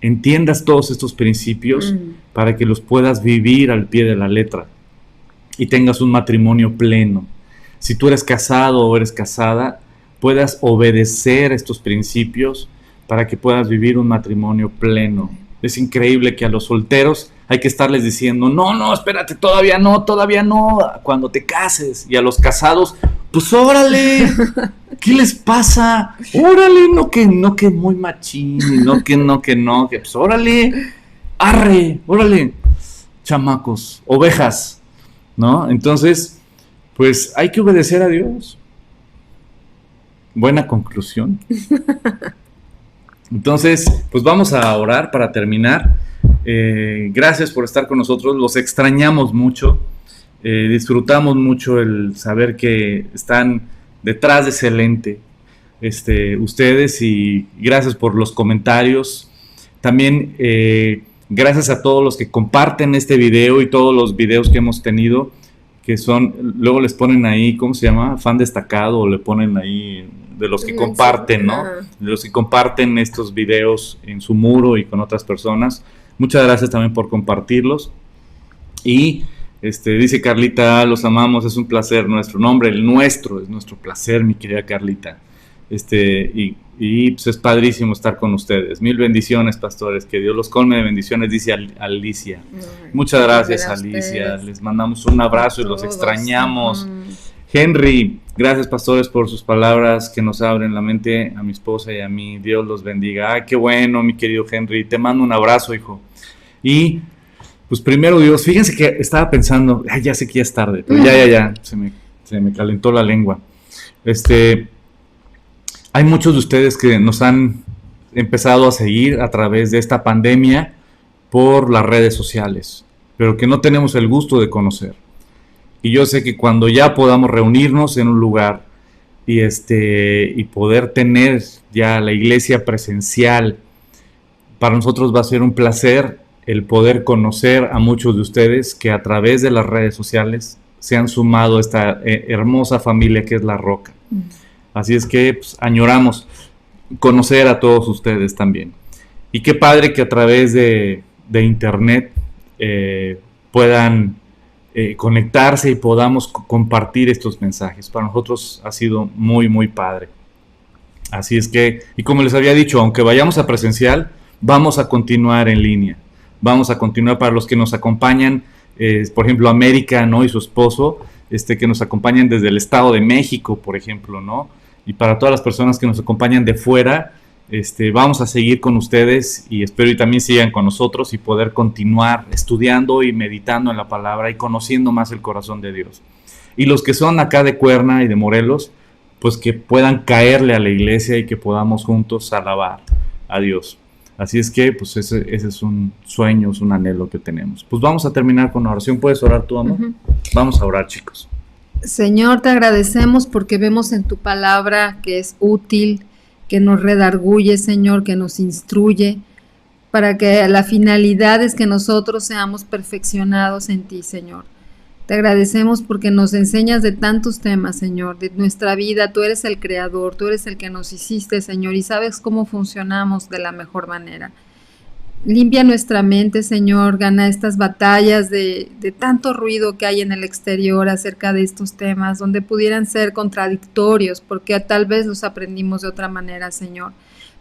entiendas todos estos principios para que los puedas vivir al pie de la letra y tengas un matrimonio pleno. Si tú eres casado o eres casada, puedas obedecer estos principios para que puedas vivir un matrimonio pleno. Es increíble que a los solteros hay que estarles diciendo, no, espérate, todavía no, cuando te cases. Y a los casados, pues órale, ¿qué les pasa? Órale, no que muy machín, no que pues órale, arre, órale, chamacos, ovejas, ¿no? Entonces, pues hay que obedecer a Dios. Buena conclusión. Entonces, pues vamos a orar para terminar. Gracias por estar con nosotros, los extrañamos mucho, disfrutamos mucho el saber que están detrás de ese lente, ustedes, y gracias por los comentarios. También gracias a todos los que comparten este video y todos los videos que hemos tenido, que son, luego les ponen ahí, ¿cómo se llama? Fan destacado, o le ponen ahí de los que comparten, ¿no? De los que comparten estos videos en su muro y con otras personas. Muchas gracias también por compartirlos. Y dice Carlita, los amamos, es un placer nuestro. No, hombre, el nuestro es nuestro placer, mi querida Carlita. y pues es padrísimo estar con ustedes. Mil bendiciones, pastores, que Dios los colme de bendiciones, dice Alicia. Muchas gracias, Alicia, les mandamos un abrazo y los extrañamos. Henry, gracias, pastores, por sus palabras que nos abren la mente a mi esposa y a mí. Dios los bendiga. Ay, qué bueno, mi querido Henry, te mando un abrazo, hijo. Y pues primero Dios, fíjense que estaba pensando, ya sé que ya es tarde, pero ya, se me calentó la lengua. Hay muchos de ustedes que nos han empezado a seguir a través de esta pandemia por las redes sociales, pero que no tenemos el gusto de conocer. Y yo sé que cuando ya podamos reunirnos en un lugar y poder tener ya la iglesia presencial, para nosotros va a ser un placer el poder conocer a muchos de ustedes que a través de las redes sociales se han sumado a esta hermosa familia que es La Roca. Así es que pues, añoramos conocer a todos ustedes también. Y qué padre que a través de internet puedan conectarse y podamos compartir estos mensajes. Para nosotros ha sido muy, muy padre. Así es que, y como les había dicho, aunque vayamos a presencial, vamos a continuar en línea. Vamos a continuar para los que nos acompañan, por ejemplo, América, ¿no? Y su esposo, que nos acompañan desde el Estado de México, por ejemplo, ¿no? Y para todas las personas que nos acompañan de fuera, vamos a seguir con ustedes y espero y también sigan con nosotros y poder continuar estudiando y meditando en la palabra y conociendo más el corazón de Dios. Y los que son acá de Cuerna y de Morelos, pues que puedan caerle a la iglesia y que podamos juntos alabar a Dios. Así es que, pues ese es un sueño, es un anhelo que tenemos. Pues vamos a terminar con una oración. ¿Puedes orar tú, amor? Vamos a orar, chicos. Señor, te agradecemos porque vemos en tu palabra que es útil, que nos redarguye, Señor, que nos instruye, para que la finalidad es que nosotros seamos perfeccionados en ti, Señor. Te agradecemos porque nos enseñas de tantos temas, Señor, de nuestra vida. Tú eres el creador, tú eres el que nos hiciste, Señor, y sabes cómo funcionamos de la mejor manera. Limpia nuestra mente, Señor, gana estas batallas de tanto ruido que hay en el exterior acerca de estos temas, donde pudieran ser contradictorios, porque tal vez los aprendimos de otra manera, Señor.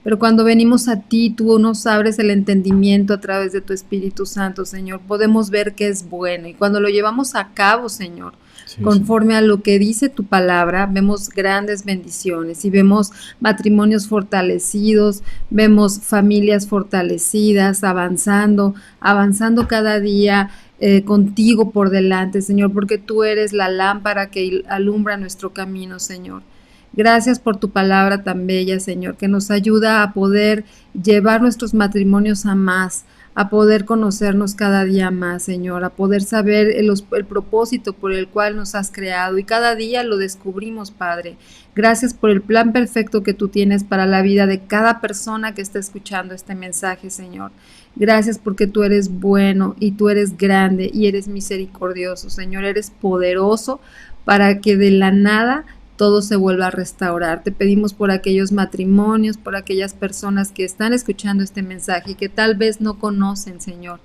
Pero cuando venimos a ti, tú nos abres el entendimiento a través de tu Espíritu Santo, Señor. Podemos ver que es bueno. Y cuando lo llevamos a cabo, Señor, conforme a lo que dice tu palabra, vemos grandes bendiciones y vemos matrimonios fortalecidos, vemos familias fortalecidas, avanzando cada día contigo por delante, Señor, porque tú eres la lámpara que alumbra nuestro camino, Señor. Gracias por tu palabra tan bella, Señor, que nos ayuda a poder llevar nuestros matrimonios a más, a poder conocernos cada día más, Señor, a poder saber el propósito por el cual nos has creado y cada día lo descubrimos, Padre. Gracias por el plan perfecto que tú tienes para la vida de cada persona que está escuchando este mensaje, Señor. Gracias porque tú eres bueno y tú eres grande y eres misericordioso, Señor, eres poderoso para que de la nada todo se vuelva a restaurar. Te pedimos por aquellos matrimonios, por aquellas personas que están escuchando este mensaje y que tal vez no conocen, Señor.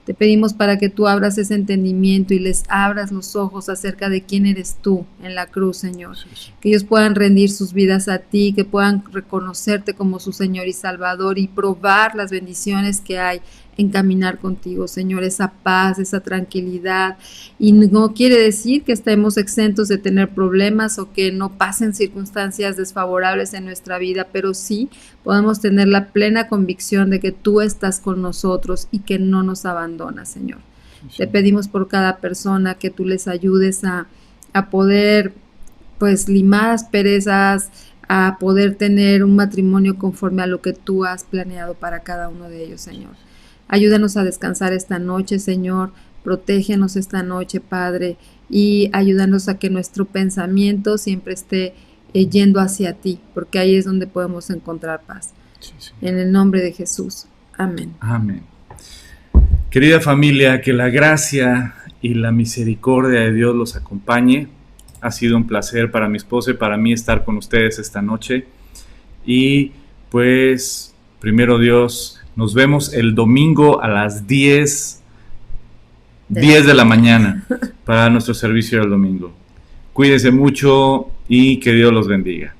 Te pedimos para que tú abras ese entendimiento y les abras los ojos acerca de quién eres tú en la cruz, Señor. Que ellos puedan rendir sus vidas a ti, que puedan reconocerte como su Señor y Salvador y probar las bendiciones que hay en caminar contigo, Señor, esa paz, esa tranquilidad. Y no quiere decir que estemos exentos de tener problemas o que no pasen circunstancias desfavorables en nuestra vida, pero sí podemos tener la plena convicción de que tú estás con nosotros y que no nos abandonas, Señor. Sí. Te pedimos por cada persona que tú les ayudes a poder, pues, limar asperezas, a poder tener un matrimonio conforme a lo que tú has planeado para cada uno de ellos, Señor. Ayúdanos a descansar esta noche, Señor. Protégenos esta noche, Padre, y ayúdanos a que nuestro pensamiento siempre esté yendo hacia ti, porque ahí es donde podemos encontrar paz. Sí, sí. En el nombre de Jesús. Amén. Amén. Querida familia, que la gracia y la misericordia de Dios los acompañe. Ha sido un placer para mi esposa y para mí estar con ustedes esta noche. Y pues, primero Dios, nos vemos el domingo a las 10 de la mañana para nuestro servicio del domingo. Cuídense mucho y que Dios los bendiga.